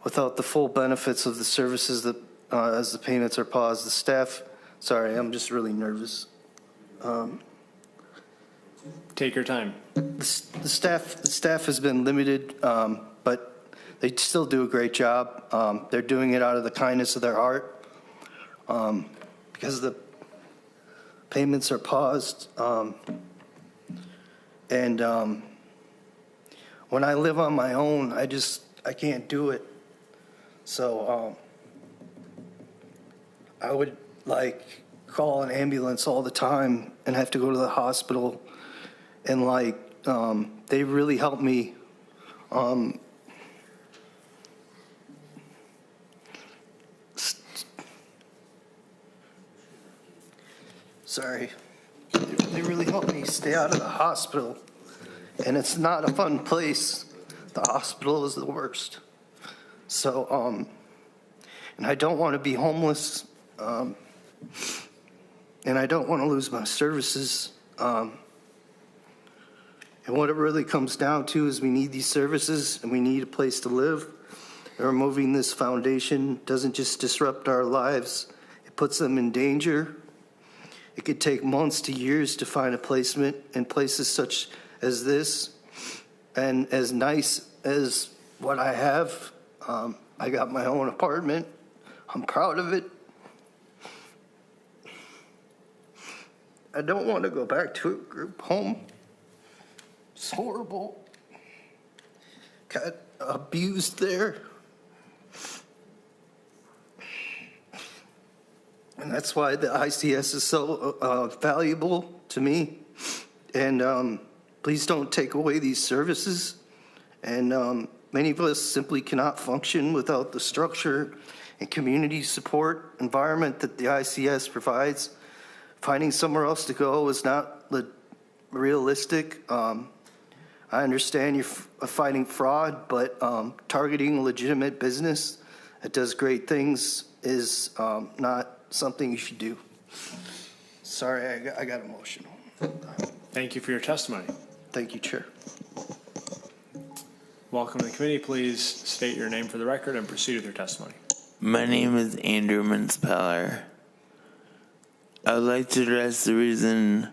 Without the full benefits of the services that, as the payments are paused, the staff, sorry, I'm just really nervous. Take your time. The staff has been limited, but they still do a great job. They're doing it out of the kindness of their heart. Because the payments are paused. And when I live on my own, I can't do it. So I would call an ambulance all the time and have to go to the hospital. And they really helped me. Sorry. They really helped me stay out of the hospital. And it's not a fun place. The hospital is the worst. So, and I don't want to be homeless. And I don't want to lose my services. And what it really comes down to is we need these services and we need a place to live. And removing this foundation doesn't just disrupt our lives, it puts them in danger. It could take months to years to find a placement in places such as this. And as nice as what I have, I got my own apartment. I'm proud of it. I don't want to go back to a group home. It's horrible. Got abused there. And that's why the ICS is so valuable to me. And please don't take away these services. And many of us simply cannot function without the structure and community support environment that the ICS provides. Finding somewhere else to go is not realistic. I understand you're fighting fraud, but targeting a legitimate business that does great things is not something you should do. Sorry, I got emotional. Thank you for your testimony. Thank you, Chair. Welcome to the committee. Please state your name for the record and proceed with your testimony. My name is Andrew Minspeller. I would like to address the reason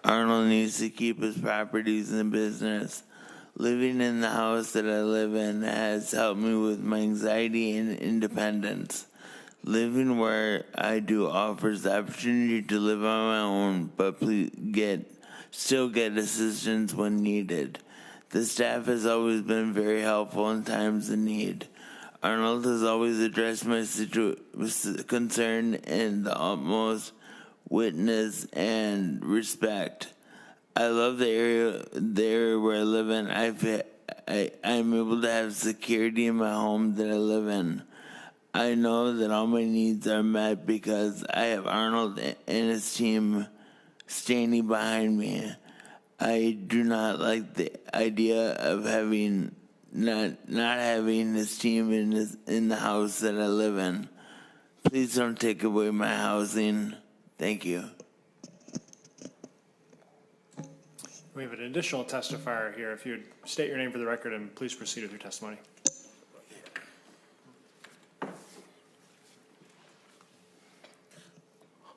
Arnold needs to keep his properties and business. Living in the house that I live in has helped me with my anxiety and independence. Living where I do offers the opportunity to live on my own, but still get assistance when needed. The staff has always been very helpful in times of need. Arnold has always addressed my concern in the utmost witness and respect. I love the area where I live in. I'm able to have security in my home that I live in. I know that all my needs are met because I have Arnold and his team standing behind me. I do not like the idea of not having his team in the house that I live in. Please don't take away my housing. Thank you. We have an additional testifier here. If you would state your name for the record and please proceed with your testimony.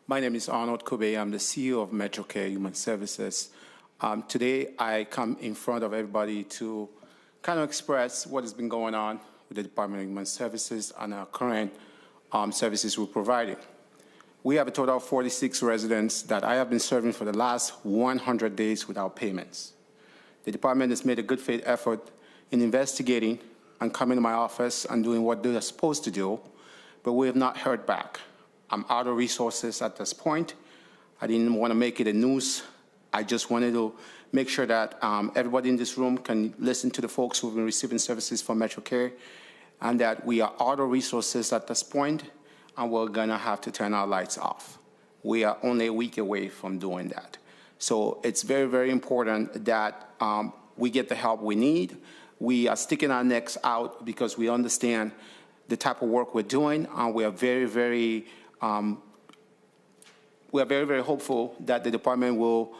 My name is Arnold Kobe. I'm the CEO of MetroCare Human Services. Today, I come in front of everybody to kind of express what has been going on with the Department of Human Services and our current services we're providing. We have a total of 46 residents that I have been serving for the last 100 days without payments. The department has made a good faith effort in investigating and coming to my office and doing what they are supposed to do, but we have not heard back. I'm out of resources at this point. I didn't want to make it a news. I just wanted to make sure that everybody in this room can listen to the folks who have been receiving services from MetroCare, and that we are out of resources at this point, and we're gonna have to turn our lights off. We are only a week away from doing that. So it's very, very important that we get the help we need. We are sticking our necks out because we understand the type of work we're doing, and we are very, very hopeful that the department will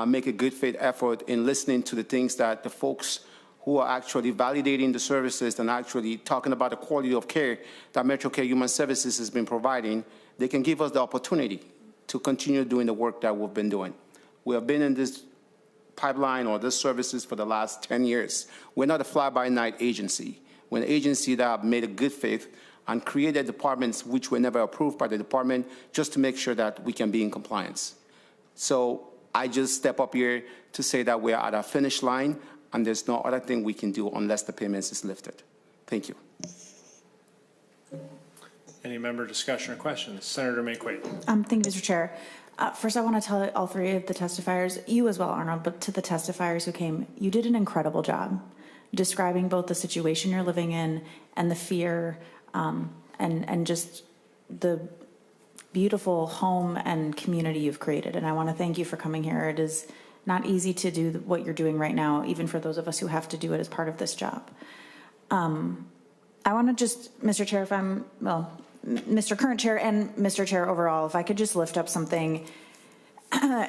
make a good faith effort in listening to the things that the folks who are actually validating the services and actually talking about the quality of care that MetroCare Human Services has been providing. They can give us the opportunity to continue doing the work that we've been doing. We have been in this pipeline or this services for the last 10 years. We're not a fly-by-night agency. We're an agency that have made a good faith and created departments which were never approved by the department just to make sure that we can be in compliance. So I just step up here to say that we're at our finish line, and there's no other thing we can do unless the payments is lifted. Thank you. Any member discussion or questions? Senator McQuaid. Thank you, Mr. Chair. First, I want to tell all three of the testifiers, you as well, Arnold, but to the testifiers who came, you did an incredible job describing both the situation you're living in and the fear and just the beautiful home and community you've created. And I want to thank you for coming here. It is not easy to do what you're doing right now, even for those of us who have to do it as part of this job. I want to just, Mr. Chair, if I'm, well, Mr. Current Chair and Mr. Chair overall, if I could just lift up something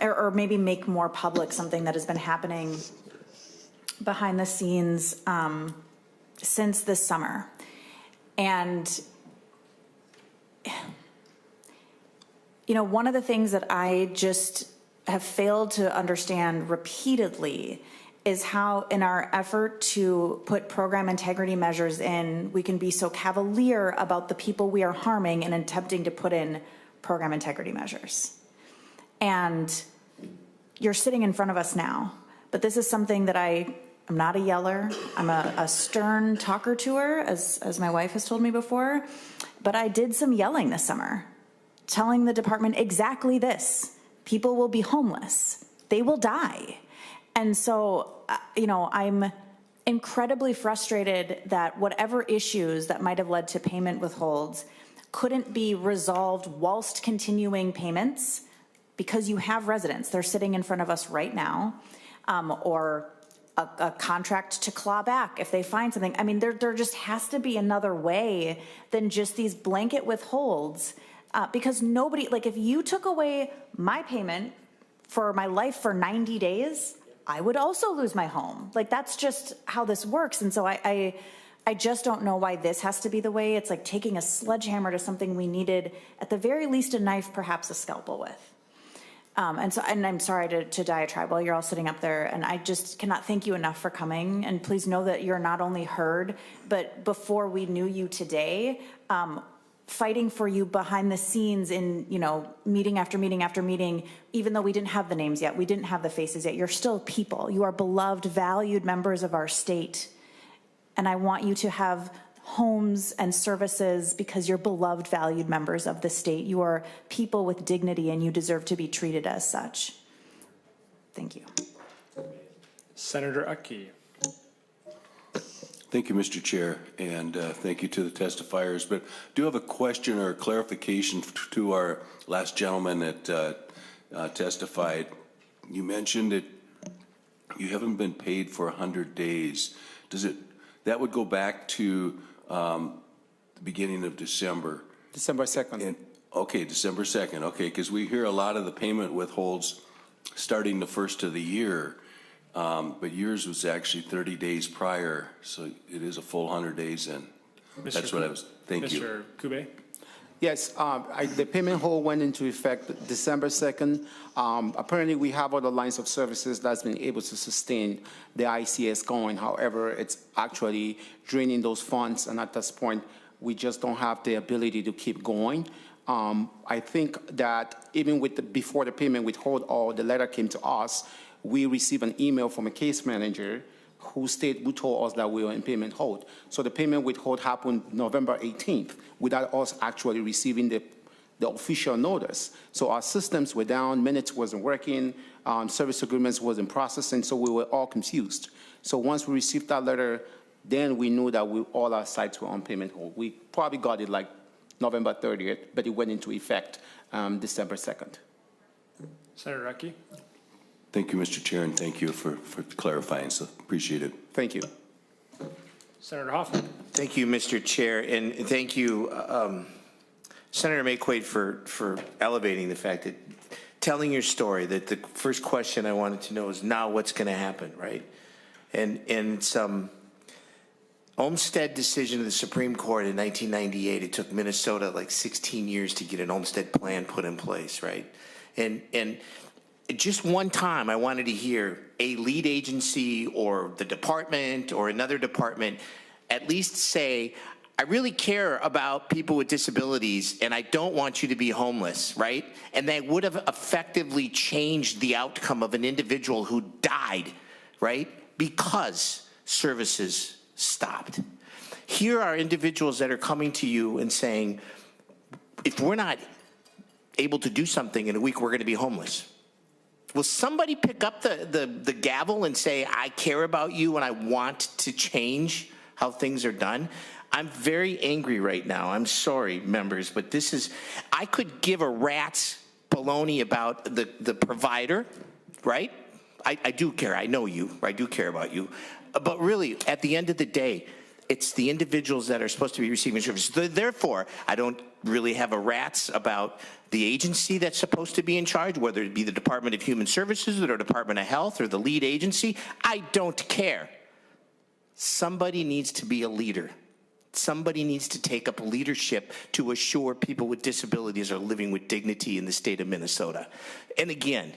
or maybe make more public something that has been happening behind the scenes since this summer. And, you know, one of the things that I just have failed to understand repeatedly is how in our effort to put program integrity measures in, we can be so cavalier about the people we are harming in attempting to put in program integrity measures. And you're sitting in front of us now, but this is something that I'm not a yeller. I'm a stern talker to her, as my wife has told me before, but I did some yelling this summer, telling the department exactly this: people will be homeless, they will die. And so, you know, I'm incredibly frustrated that whatever issues that might have led to payment withholds couldn't be resolved whilst continuing payments, because you have residents, they're sitting in front of us right now, or a contract to claw back if they find something. I mean, there just has to be another way than just these blanket withholds, because nobody, like if you took away my payment for my life for 90 days, I would also lose my home. Like that's just how this works. And so I just don't know why this has to be the way. It's like taking a sledgehammer to something we needed, at the very least a knife, perhaps a scalpel with. And I'm sorry to diatribe while you're all sitting up there, and I just cannot thank you enough for coming. And please know that you're not only heard, but before we knew you today, fighting for you behind the scenes in, you know, meeting after meeting after meeting, even though we didn't have the names yet, we didn't have the faces yet, you're still people. You are beloved, valued members of our state. And I want you to have homes and services because you're beloved, valued members of the state. You are people with dignity and you deserve to be treated as such. Thank you. Senator Utke. Thank you, Mr. Chair, and thank you to the testifiers. But I do have a question or a clarification to our last gentleman that testified. You mentioned that you haven't been paid for 100 days. That would go back to the beginning of December? December 2nd. Okay, December 2nd. Okay, because we hear a lot of the payment withholds starting the first of the year. But yours was actually 30 days prior, so it is a full 100 days in. That's what I was, thank you. Mr. Kube? Yes, the payment hold went into effect December 2nd. Apparently, we have other lines of services that's been able to sustain the ICS going. However, it's actually draining those funds, and at this point, we just don't have the ability to keep going. I think that even before the payment withhold or the letter came to us, we received an email from a case manager who told us that we were in payment hold. So the payment withhold happened November 18th without us actually receiving the official notice. So our systems were down, minutes wasn't working, service agreements wasn't processing, so we were all confused. So once we received that letter, then we knew that all our sites were on payment hold. We probably got it like November 30th, but it went into effect December 2nd. Senator Radke. Thank you, Mr. Chair, and thank you for clarifying, so appreciate it. Thank you. Senator Hoffman. Thank you, Mr. Chair, and thank you, Senator McQuaid, for elevating the fact that telling your story, that the first question I wanted to know is now what's going to happen, right? And some Olmstead decision of the Supreme Court in 1998, it took Minnesota like 16 years to get an Olmstead plan put in place, right? And just one time I wanted to hear a lead agency or the department or another department at least say, I really care about people with disabilities and I don't want you to be homeless, right? And they would have effectively changed the outcome of an individual who died, right? Because services stopped. Here are individuals that are coming to you and saying, if we're not able to do something in a week, we're going to be homeless. Will somebody pick up the gavel and say, I care about you and I want to change how things are done? I'm very angry right now. I'm sorry, members, but this is, I could give a rat's baloney about the provider, right? I do care. I know you. I do care about you. But really, at the end of the day, it's the individuals that are supposed to be receiving services. Therefore, I don't really have a rat's about the agency that's supposed to be in charge, whether it be the Department of Human Services or the Department of Health or the lead agency. I don't care. Somebody needs to be a leader. Somebody needs to take up leadership to assure people with disabilities are living with dignity in the state of Minnesota. And again,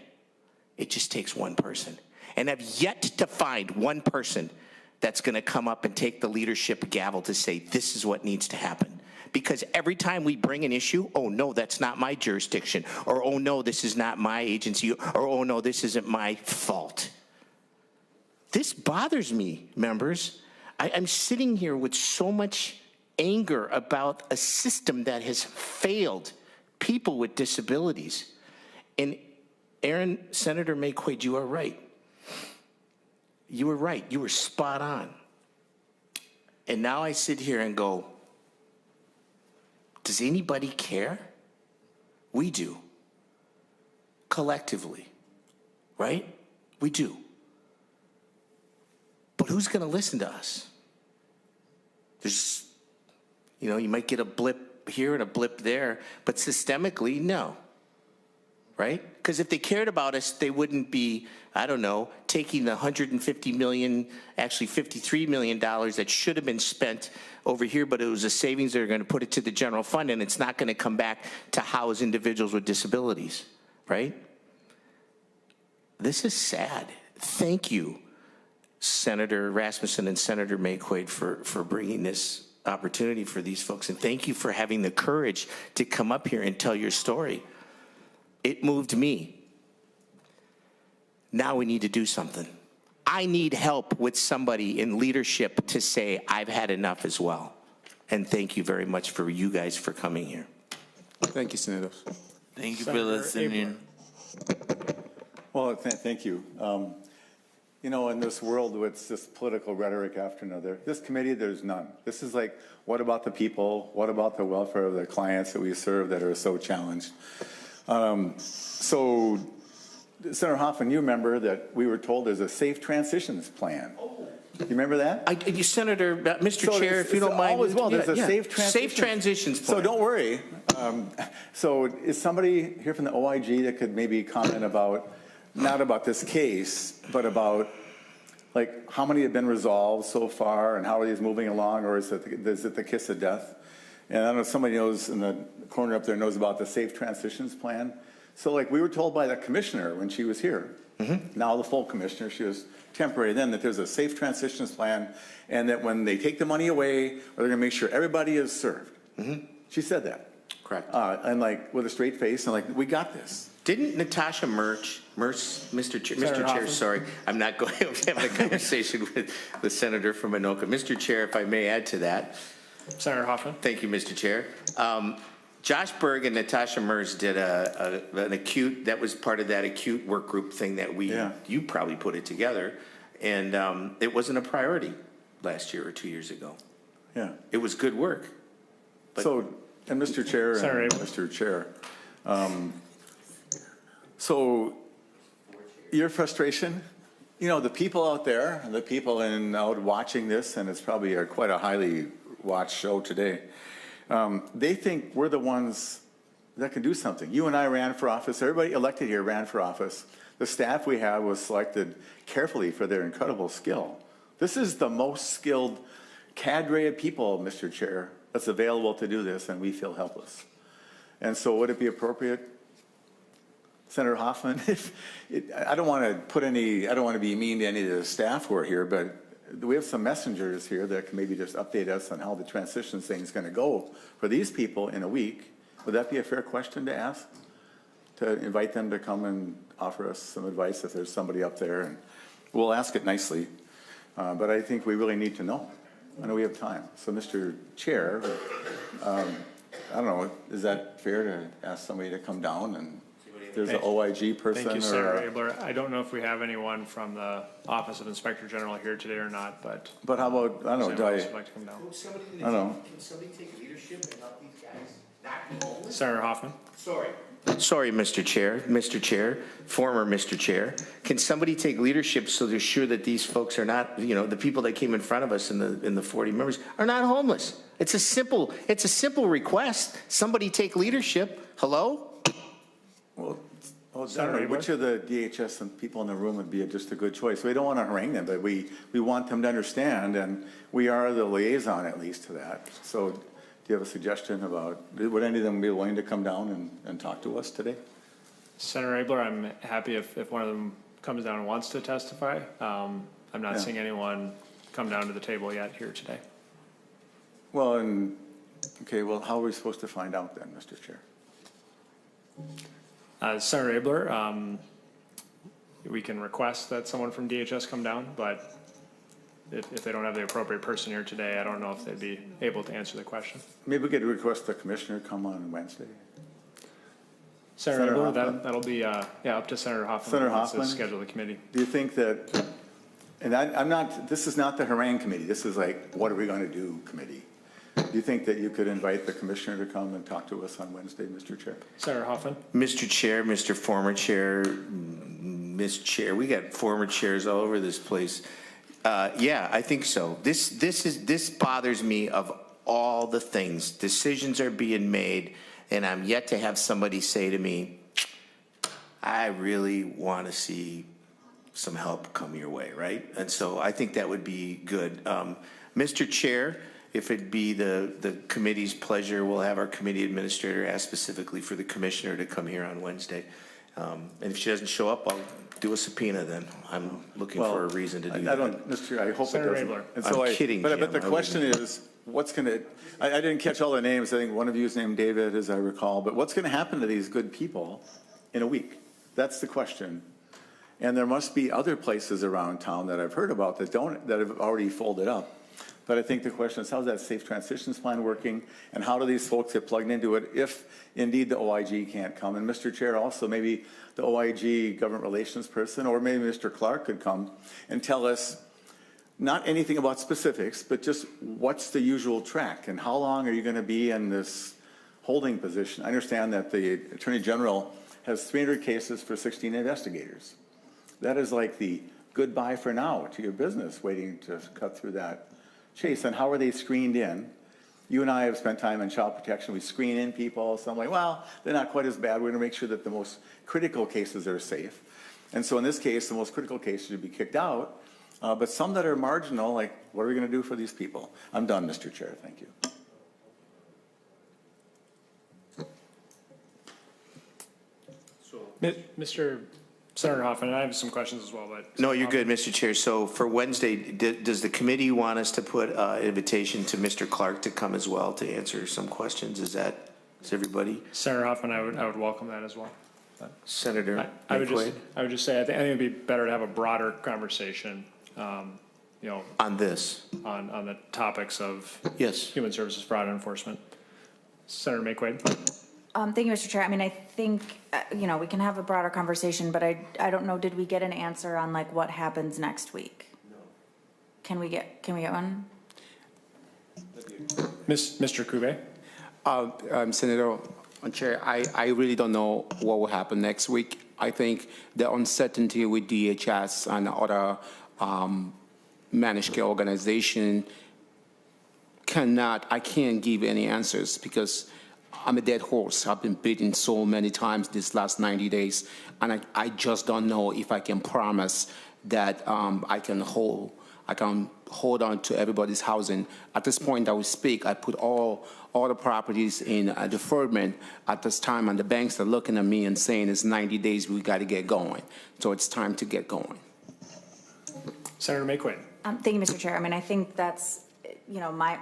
it just takes one person. And I've yet to find one person that's going to come up and take the leadership gavel to say, this is what needs to happen. Because every time we bring an issue, oh no, that's not my jurisdiction, or oh no, this is not my agency, or oh no, this isn't my fault. This bothers me, members. I'm sitting here with so much anger about a system that has failed people with disabilities. And Senator McQuaid, you are right. You were right. You were spot on. And now I sit here and go, does anybody care? We do. Collectively. Right? We do. But who's going to listen to us? There's, you might get a blip here and a blip there, but systemically, no. Right? Because if they cared about us, they wouldn't be, I don't know, taking the $150 million, actually $53 million that should have been spent over here, but it was a savings that are going to put it to the general fund, and it's not going to come back to house individuals with disabilities. Right? This is sad. Thank you, Senator Rasmussen and Senator McQuaid, for bringing this opportunity for these folks. And thank you for having the courage to come up here and tell your story. It moved me. Now we need to do something. I need help with somebody in leadership to say, I've had enough as well. And thank you very much for you guys for coming here. Thank you, Senator. Thank you for listening. Well, thank you. In this world with this political rhetoric after another, this committee, there's none. This is like, what about the people? What about the welfare of the clients that we serve that are so challenged? So, Senator Hoffman, you remember that we were told there's a safe transitions plan. You remember that? Senator, Mr. Chair, if you don't mind. Always well, there's a safe transitions plan. So don't worry. So is somebody here from the OIG that could maybe comment about, not about this case, but about like how many have been resolved so far and how are these moving along, or is it the kiss of death? And I don't know if somebody knows in the corner up there knows about the safe transitions plan. So like we were told by the commissioner when she was here, now the full commissioner, she was temporary then, that there's a safe transitions plan and that when they take the money away, they're going to make sure everybody is served. She said that. Correct. And like with a straight face and like, we got this. Didn't Natasha Mr. Chair, Hoffman. sorry, I'm not going, I'm having a conversation with the senator from Anoka. Mr. Chair, if I may add to that. Senator Hoffman. Thank you, Mr. Chair. Josh Berg and Natasha Merz did an acute, that was part of that acute work group thing that you probably put it together. And it wasn't a priority last year or 2 years ago. Yeah. It was good work. So, and Mr. Chair, Sorry. Mr. Chair, so your frustration, you know, the people out there, the people out watching this, and it's probably quite a highly watched show today, they think we're the ones that can do something. You and I ran for office. Everybody elected here ran for office. The staff we have was selected carefully for their incredible skill. This is the most skilled cadre of people, Mr. Chair, that's available to do this, and we feel helpless. And so would it be appropriate, Senator Hoffman, I don't want to be mean to any of the staff who are here, but we have some messengers here that can maybe just update us on how the transition thing is going to go for these people in a week. Would that be a fair question to ask? To invite them to come and offer us some advice if there's somebody up there, and we'll ask it nicely. But I think we really need to know. I know we have time. So, Mr. Chair, I don't know, is that fair to ask somebody to come down and there's an OIG person? Thank you, Senator Abler. I don't know if we have anyone from the Office of Inspector General here today or not, but. But how about, I don't know, would like to come down. I don't know. Can somebody take leadership and help these guys not be homeless? Senator Hoffman. Sorry, Mr. Chair, former Mr. Chair. Can somebody take leadership so they're sure that these folks are not, you know, the people that came in front of us in the 40 members are not homeless? It's a simple request. Somebody take leadership. Hello? Well, I don't know, which of the DHS and people in the room would be just a good choice? We don't want to harangue them, but we want them to understand, and we are the liaison at least to that. So do you have a suggestion about, would any of them be willing to come down and talk to us today? Senator Abler, I'm happy if one of them comes down and wants to testify. I'm not seeing anyone come down to the table yet here today. Well, okay, well, how are we supposed to find out then, Mr. Chair? Senator Abler, we can request that someone from DHS come down, but if they don't have the appropriate person here today, I don't know if they'd be able to answer the question. Maybe we could request the commissioner come on Wednesday. Senator Abler, that'll be up to Senator Hoffman. Senator Hoffman, to schedule the committee. Do you think that, and I'm not, this is not the harangue committee, this is like, what are we going to do committee? Do you think that you could invite the commissioner to come and talk to us on Wednesday, Mr. Chair? Senator Hoffman. Mr. Chair, Mr. Former Chair, Ms. Chair, we got former chairs all over this place. Yeah, I think so. This bothers me of all the things. Decisions are being made, and I'm yet to have somebody say to me, I really want to see some help come your way, right? And so I think that would be good. Mr. Chair, if it be the committee's pleasure, we'll have our committee administrator ask specifically for the commissioner to come here on Wednesday. And if she doesn't show up, I'll do a subpoena then. I'm looking for a reason to do that. I don't, Mr. Chair, I hope Senator it doesn't. Abler. And so I'm kidding, but Jim. the question is, what's going to, I didn't catch all the names. I think one of you is named David, as I recall. But what's going to happen to these good people in a week? That's the question. And there must be other places around town that I've heard about that have already folded up. But I think the question is, how's that safe transitions plan working? And how do these folks get plugged into it if indeed the OIG can't come? And Mr. Chair, also maybe the OIG government relations person, or maybe Mr. Clark could come and tell us not anything about specifics, but just what's the usual track and how long are you going to be in this holding position? I understand that the Attorney General has 300 cases for 16 investigators. That is like the goodbye for now to your business, waiting to cut through that chase. And how are they screened in? You and I have spent time in child protection. We screen in people. So I'm like, well, they're not quite as bad. We're going to make sure that the most critical cases are safe. And so in this case, the most critical cases should be kicked out. But some that are marginal, like, what are we going to do for these people? I'm done, Mr. Chair. Thank you. Mr. Senator Hoffman, and I have some questions as well, but. No, you're good, Mr. Chair. So for Wednesday, does the committee want us to put an invitation to Mr. Clark to come as well to answer some questions? Is that Is everybody? Senator Hoffman, I would welcome that as well. Senator I would McQuaid? just say I think it'd be better to have a broader conversation, On this? on the topics of Yes. human services fraud enforcement. Senator McQuaid. Thank you, Mr. Chair. I mean, I think, we can have a broader conversation, but I don't know, did we get an answer on like what happens next week? No. Can we get one? Mr. Kube. Senator Chair, I really don't know what will happen next week. I think the uncertainty with DHS and other managed care organization I can't give any answers because I'm a dead horse. I've been beaten so many times this last 90 days, and I just don't know if I can promise that I can hold on to everybody's housing. At this point that we speak, I put all the properties in deferment at this time, and the banks are looking at me and saying it's 90 days, we got to get going. So it's time to get going. Senator McQuaid. Thank you, Mr. Chair. I mean, I think that's, I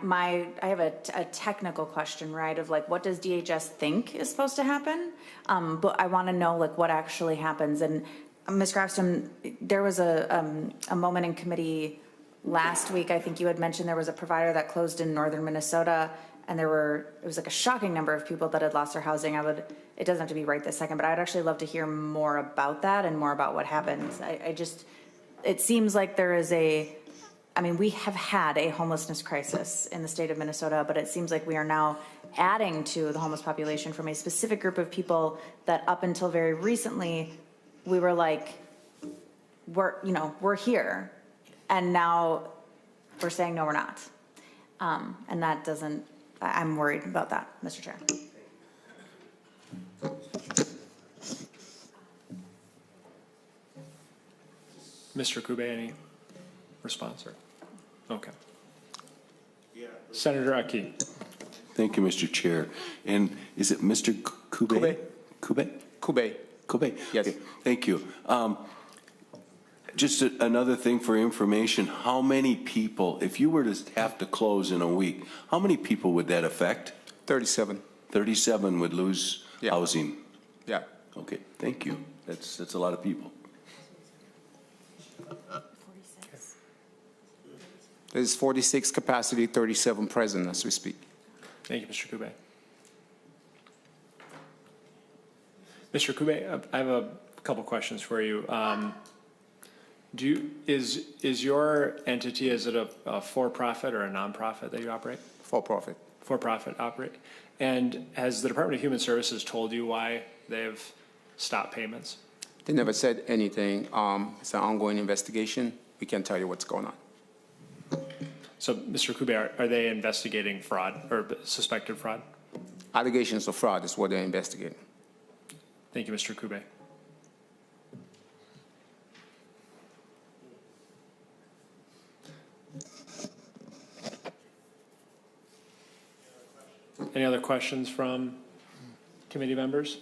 have a technical question, right, of like, what does DHS think is supposed to happen? But I want to know like what actually happens. And Ms. Grafstrom, there was a moment in committee last week, I think you had mentioned there was a provider that closed in northern Minnesota, and it was like a shocking number of people that had lost their housing. It doesn't have to be right this second, but I'd actually love to hear more about that and more about what happens. It seems like there is we have had a homelessness crisis in the state of Minnesota, but it seems like we are now adding to the homeless population from a specific group of people that up until very recently, we were like, we're here. And now we're saying, no, we're not. And that doesn't, I'm worried about that, Mr. Chair. Mr. Kube, any response? Okay. Senator Aki. Thank you, Mr. Chair. And is it Mr. Kube? Kube? Yes. Okay. Thank you. Just another thing for information, how many people, if you were to have to close in a week, how many people would that affect? 37. 37 would lose housing. Yeah. Okay, thank you. That's a lot of people. 46. There's 46 capacity, 37 present as we speak. Thank you, Mr. Kube. Mr. Kube, I have a couple questions for you. Is your entity, is it a for-profit or a non-profit that you operate? For-profit. For-profit operate. And has the Department of Human Services told you why they've stopped payments? They never said anything. It's an ongoing investigation. We can't tell you what's going on. So, Mr. Kube, are they investigating fraud or suspected fraud? Allegations of fraud is what they're investigating. Thank you, Mr. Kube. Any other questions from committee members?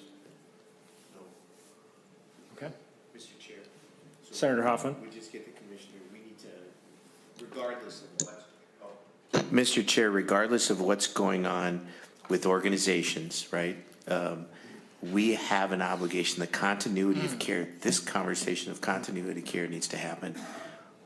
Okay. Mr. Chair. Senator Hoffman. We just get the commissioner. We need to, regardless of what's. Mr. Chair, regardless of what's going on with organizations, right, we have an obligation, the continuity of care, this conversation of continuity of care needs to happen.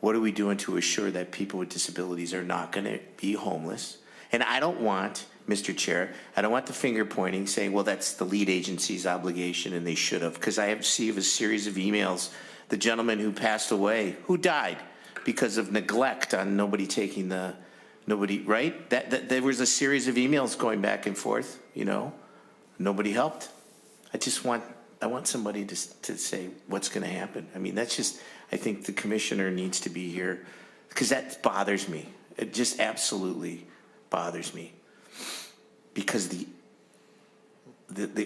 What are we doing to assure that people with disabilities are not going to be homeless? And I don't want, Mr. Chair, I don't want the finger pointing saying, well, that's the lead agency's obligation and they should have, because I have received a series of emails, the gentleman who passed away, who died because of neglect on nobody, right? That there was a series of emails going back and forth, nobody helped. I want somebody to say what's going to happen. I mean, I think the commissioner needs to be here because that bothers me. It just absolutely bothers me because the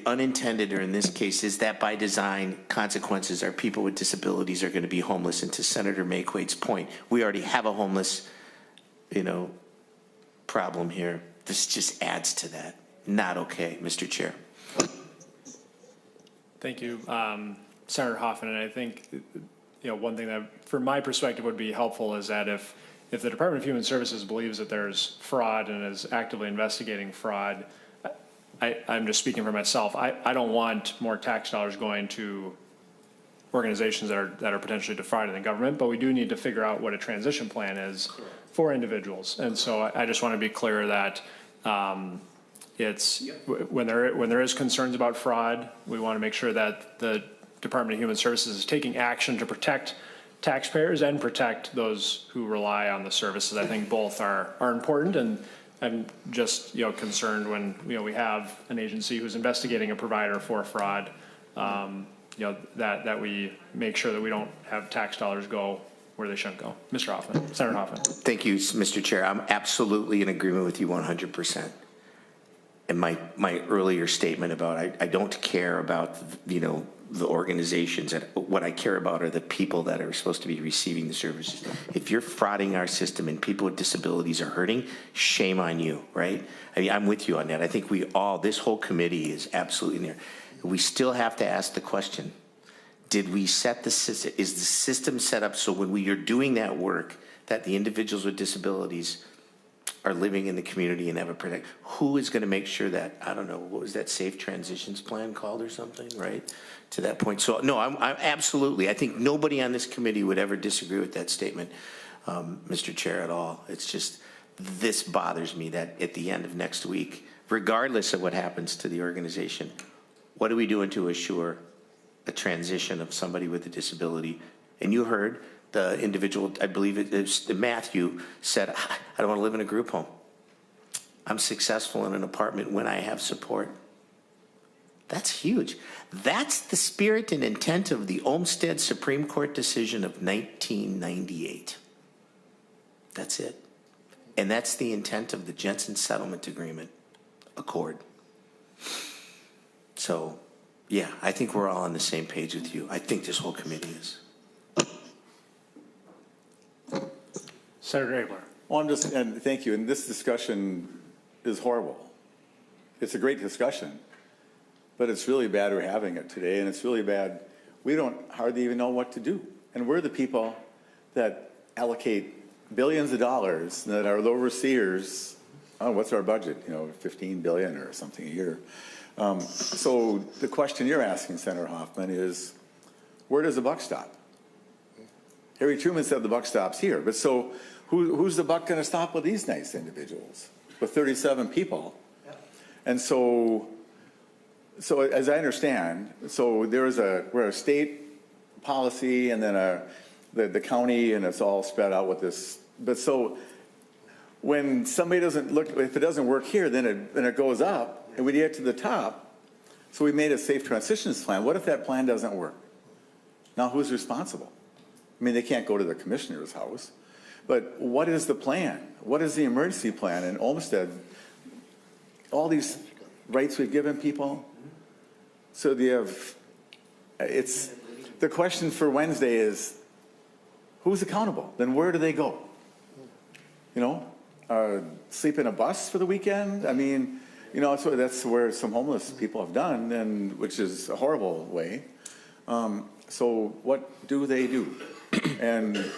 unintended, or in this case, is that by design consequences are people with disabilities are going to be homeless. And to Senator McQuaid's point, we already have a homeless, problem here. This just adds to that. Not okay, Mr. Chair. Thank you, Senator Hoffman. And I think, one thing that, from my perspective, would be helpful is that if the Department of Human Services believes that there's fraud and is actively investigating fraud, I'm just speaking for myself. I don't want more tax dollars going to organizations that are potentially defrauding the government, but we do need to figure out what a transition plan is for individuals. And so I just want to be clear that it's when there is concerns about fraud, we want to make sure that the Department of Human Services is taking action to protect taxpayers and protect those who rely on the services. I think both are important, and I'm just concerned when we have an agency who's investigating a provider for fraud. That we make sure that we don't have tax dollars go where they shouldn't go. Mr. Hoffman, Senator Hoffman. Thank you, Mr. Chair. I'm absolutely in agreement with you 100%. And my earlier statement about I don't care about the organizations, and what I care about are the people that are supposed to be receiving the services. If you're frauding our system and people with disabilities are hurting, shame on you, right? I mean, I'm with you on that. I think this whole committee is absolutely there. We still have to ask the question, did we set the system, is the system set up so when we are doing that work that the individuals with disabilities are living in the community and have a protect? Who is going to make sure that, I don't know, what was that Safe Transitions Plan called or something, right? To that point. So no, I'm absolutely, I think nobody on this committee would ever disagree with that statement, Mr. Chair, at all. It's just, this bothers me that at the end of next week, regardless of what happens to the organization, what are we doing to assure a transition of somebody with a disability? And you heard the individual, I believe it is Matthew, said, I don't want to live in a group home. I'm successful in an apartment when I have support. That's huge. That's the spirit and intent of the Olmsted Supreme Court decision of 1998. That's it. And that's the intent of the Jensen Settlement Agreement Accord. So, yeah, I think we're all on the same page with you. I think this whole committee is. Senator Abler. Well, and thank you. And this discussion is horrible. It's a great discussion, but it's really bad we're having it today, and it's really bad. We don't hardly even know what to do. And we're the people that allocate billions of dollars that are the overseers. Oh, what's our budget? 15 billion or something a year. So the question you're asking, Senator Hoffman, is where does the buck stop? Harry Truman said the buck stops here. But so who's the buck going to stop with these nice individuals, with 37 people? Yeah. And so as I understand, so we're a state policy and then the county, and it's all spread out with this. But so when somebody doesn't look, if it doesn't work here, then it goes up. And we get to the top, so we made a safe transitions plan. What if that plan doesn't work? Now who's responsible? I mean, they can't go to the commissioner's house, but what is the plan? What is the emergency plan? And Olmsted, all these rights we've given people, so the question for Wednesday is, who's accountable? Then where do they go? Sleep in a bus for the weekend? I mean, so that's where some homeless people have done, and which is a horrible way. So what do they do? And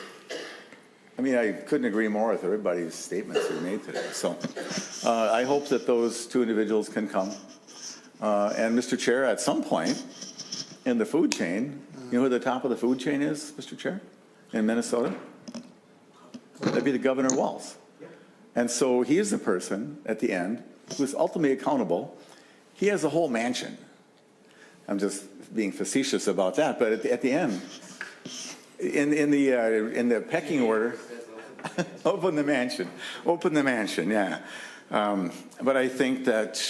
I mean, I couldn't agree more with everybody's statements that were made today. So I hope that those two individuals can come. And Mr. Chair, at some point in the food chain, you know who the top of the food chain is, Mr. Chair, in Minnesota? That'd be the Governor Walz. And so he is the person at the end who's ultimately accountable. He has a whole mansion. I'm just being facetious about that, but at the end, in the pecking order, open the mansion, yeah. But I think that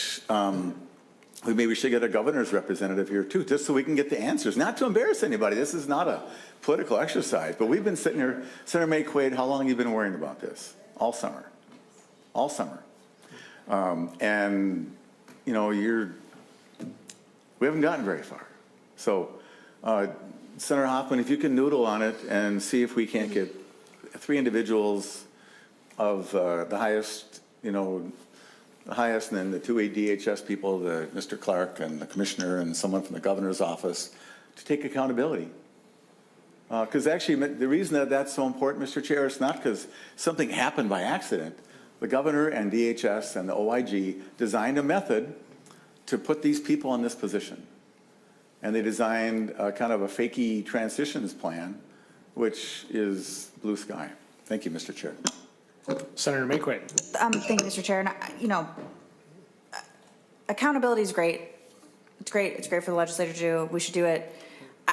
maybe we should get a governor's representative here too, just so we can get the answers. Not to embarrass anybody. This is not a political exercise, but we've been sitting here. Senator May Quaid, how long have you been worrying about this? All summer. And we haven't gotten very far. So, Senator Hoffman, if you can noodle on it and see if we can't get 3 individuals of the highest, and then the 2 DHS people, Mr. Clark and the commissioner and someone from the governor's office, to take accountability. Because actually, the reason that that's so important, Mr. Chair, is not because something happened by accident. The governor and DHS and the OIG designed a method to put these people in this position. And they designed kind of a fakey transitions plan, which is blue sky. Thank you, Mr. Chair. Senator Maquaid. Thank you, Mr. Chair. And, accountability is great. It's great. It's great for the legislature to do. We should do it.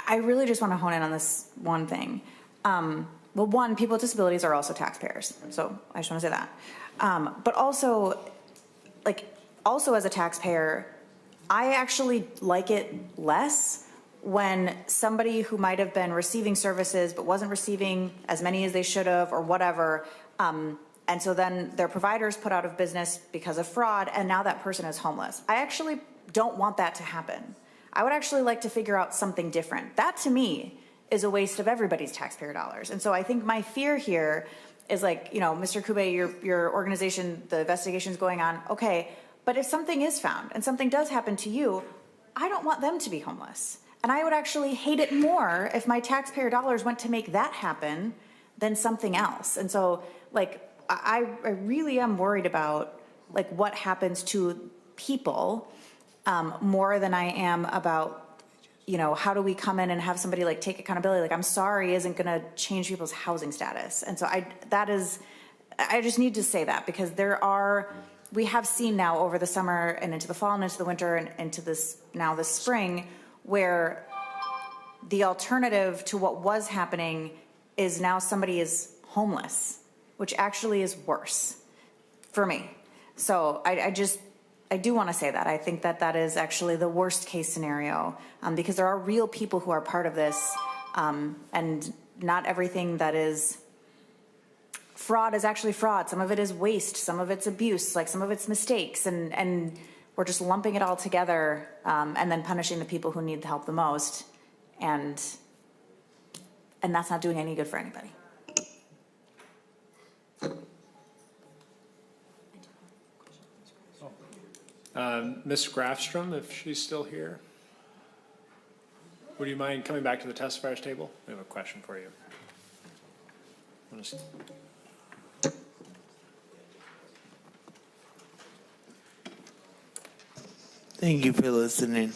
I really just want to hone in on this one thing. Well, one, people with disabilities are also taxpayers. So I just want to say that. But also, also as a taxpayer, I actually like it less when somebody who might have been receiving services but wasn't receiving as many as they should have or whatever, and so then their providers put out of business because of fraud, and now that person is homeless. I actually don't want that to happen. I would actually like to figure out something different. That, to me, is a waste of everybody's taxpayer dollars. And so I think my fear here is Mr. Kube, your organization, the investigation is going on, okay, but if something is found and something does happen to you, I don't want them to be homeless. And I would actually hate it more if my taxpayer dollars went to make that happen than something else. And so, I really am worried about, what happens to people more than I am about, how do we come in and have somebody, take accountability? I'm sorry isn't going to change people's housing status. And so I just need to say that, because we have seen now over the summer and into the fall and into the winter and into this spring, where the alternative to what was happening is now somebody is homeless, which actually is worse for me. So I do want to say that. I think that is actually the worst case scenario, because there are real people who are part of this, and not everything that is fraud is actually fraud. Some of it is waste, some of it's abuse, some of it's mistakes, and we're just lumping it all together, and then punishing the people who need the help the most, and that's not doing any good for anybody. Ms. Grafstrom, if she's still here. Would you mind coming back to the testifiers table? We have a question for you. Thank you for listening.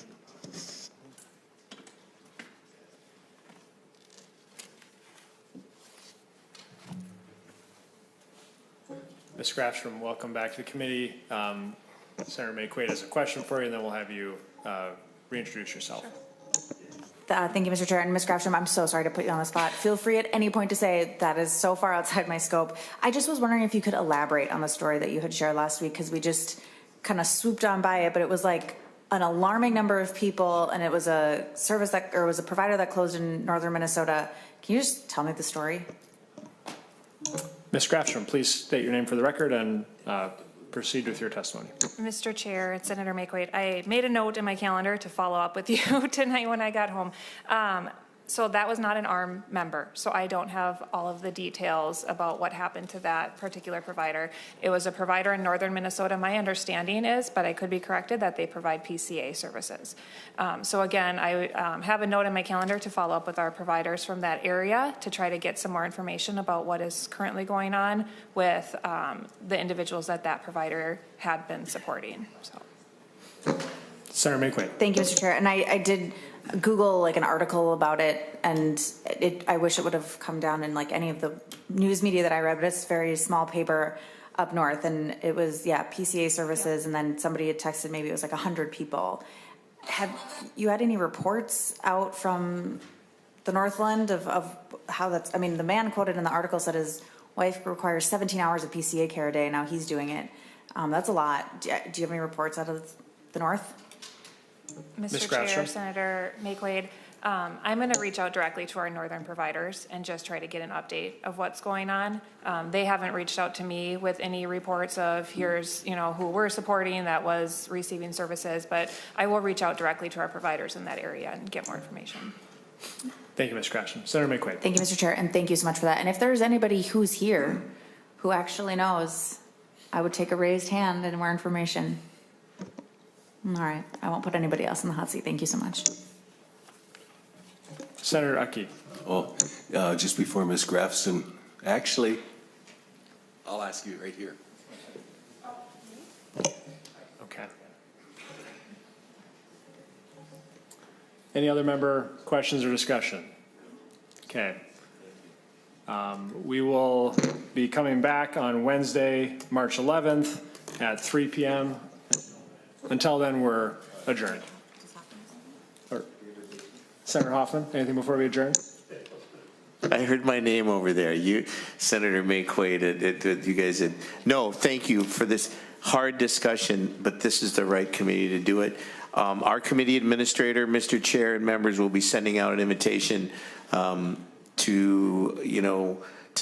Ms. Grafstrom, welcome back to the committee. Senator Maquaid has a question for you, and then we'll have you reintroduce yourself. Thank you, Mr. Chair. And Ms. Grafstrom, I'm so sorry to put you on the spot. Feel free at any point to say that is so far outside my scope. I just was wondering if you could elaborate on the story that you had shared last week, because we just kind of swooped on by it, but it was an alarming number of people, and it was a provider that closed in northern Minnesota. Can you just tell me the story? Ms. Grafstrom, please state your name for the record and proceed with your testimony. Mr. Chair and Senator Maquaid, I made a note in my calendar to follow up with you tonight when I got home. So that was not an ARM member, so I don't have all of the details about what happened to that particular provider. It was a provider in northern Minnesota. My understanding is, but I could be corrected, that they provide PCA services. So again, I have a note in my calendar to follow up with our providers from that area to try to get some more information about what is currently going on with the individuals that provider had been supporting. So. Senator Maquaid. Thank you, Mr. Chair. And I did Google an article about it, and I wish it would have come down in any of the news media that I read, but it's a very small paper up north, and it was PCA services, and then somebody had texted, maybe it was 100 people. Have you had any reports out from the Northland of how that's? The man quoted in the article said his wife requires 17 hours of PCA care a day. Now he's doing it. That's a lot. Do you have any reports out of the North? Mr. Chair, Senator Maquaid, I'm going to reach out directly to our northern providers and just try to get an update of what's going on. They haven't reached out to me with any reports of here's who we're supporting that was receiving services, but I will reach out directly to our providers in that area and get more information. Thank you, Ms. Grafstrom. Senator Maquaid. Thank you, Mr. Chair, and thank you so much for that. And if there's anybody who's here who actually knows, I would take a raised hand and more information. All right. I won't put anybody else in the hot seat. Thank you so much. Senator Utke. Just before Ms. Grafstrom, actually, I'll ask you right here. Okay. Any other member questions or discussion? Okay. We will be coming back on Wednesday, March 11th at 3 p.m. Until then, we're adjourned. Senator Hoffman, anything before we adjourn? I heard my name over there. You, Senator McQuaid, you guys did. No, thank you for this hard discussion, but this is the right committee to do it. Our committee administrator, Mr. Chair, and members will be sending out an invitation to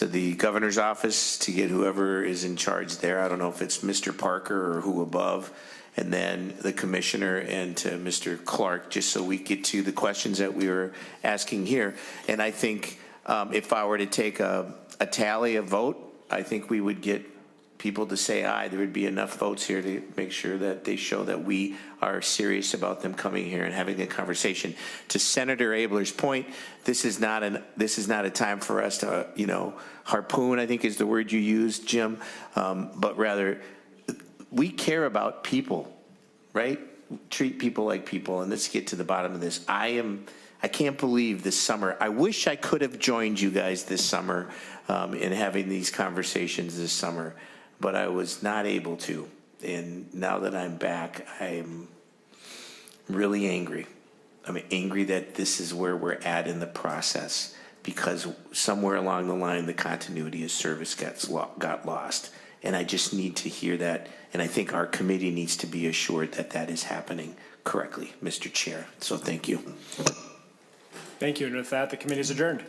the governor's office to get whoever is in charge there. I don't know if it's Mr. Parker or who above, and then the commissioner and to Mr. Clark, just so we get to the questions that we were asking here. And I think if I were to take a tally, a vote, I think we would get people to say aye. There would be enough votes here to make sure that they show that we are serious about them coming here and having a conversation. To Senator Abler's point, this is not a time for us to, harpoon, I think is the word you used, Jim, but rather we care about people, right? Treat people like people, and let's get to the bottom of this. I can't believe this summer. I wish I could have joined you guys this summer in having these conversations this summer, but I was not able to. And now that I'm back, I'm really angry. I'm angry that this is where we're at in the process, because somewhere along the line, the continuity of service got lost. And I just need to hear that. And I think our committee needs to be assured that that is happening correctly, Mr. Chair. So thank you. Thank you. And with that, the committee is adjourned.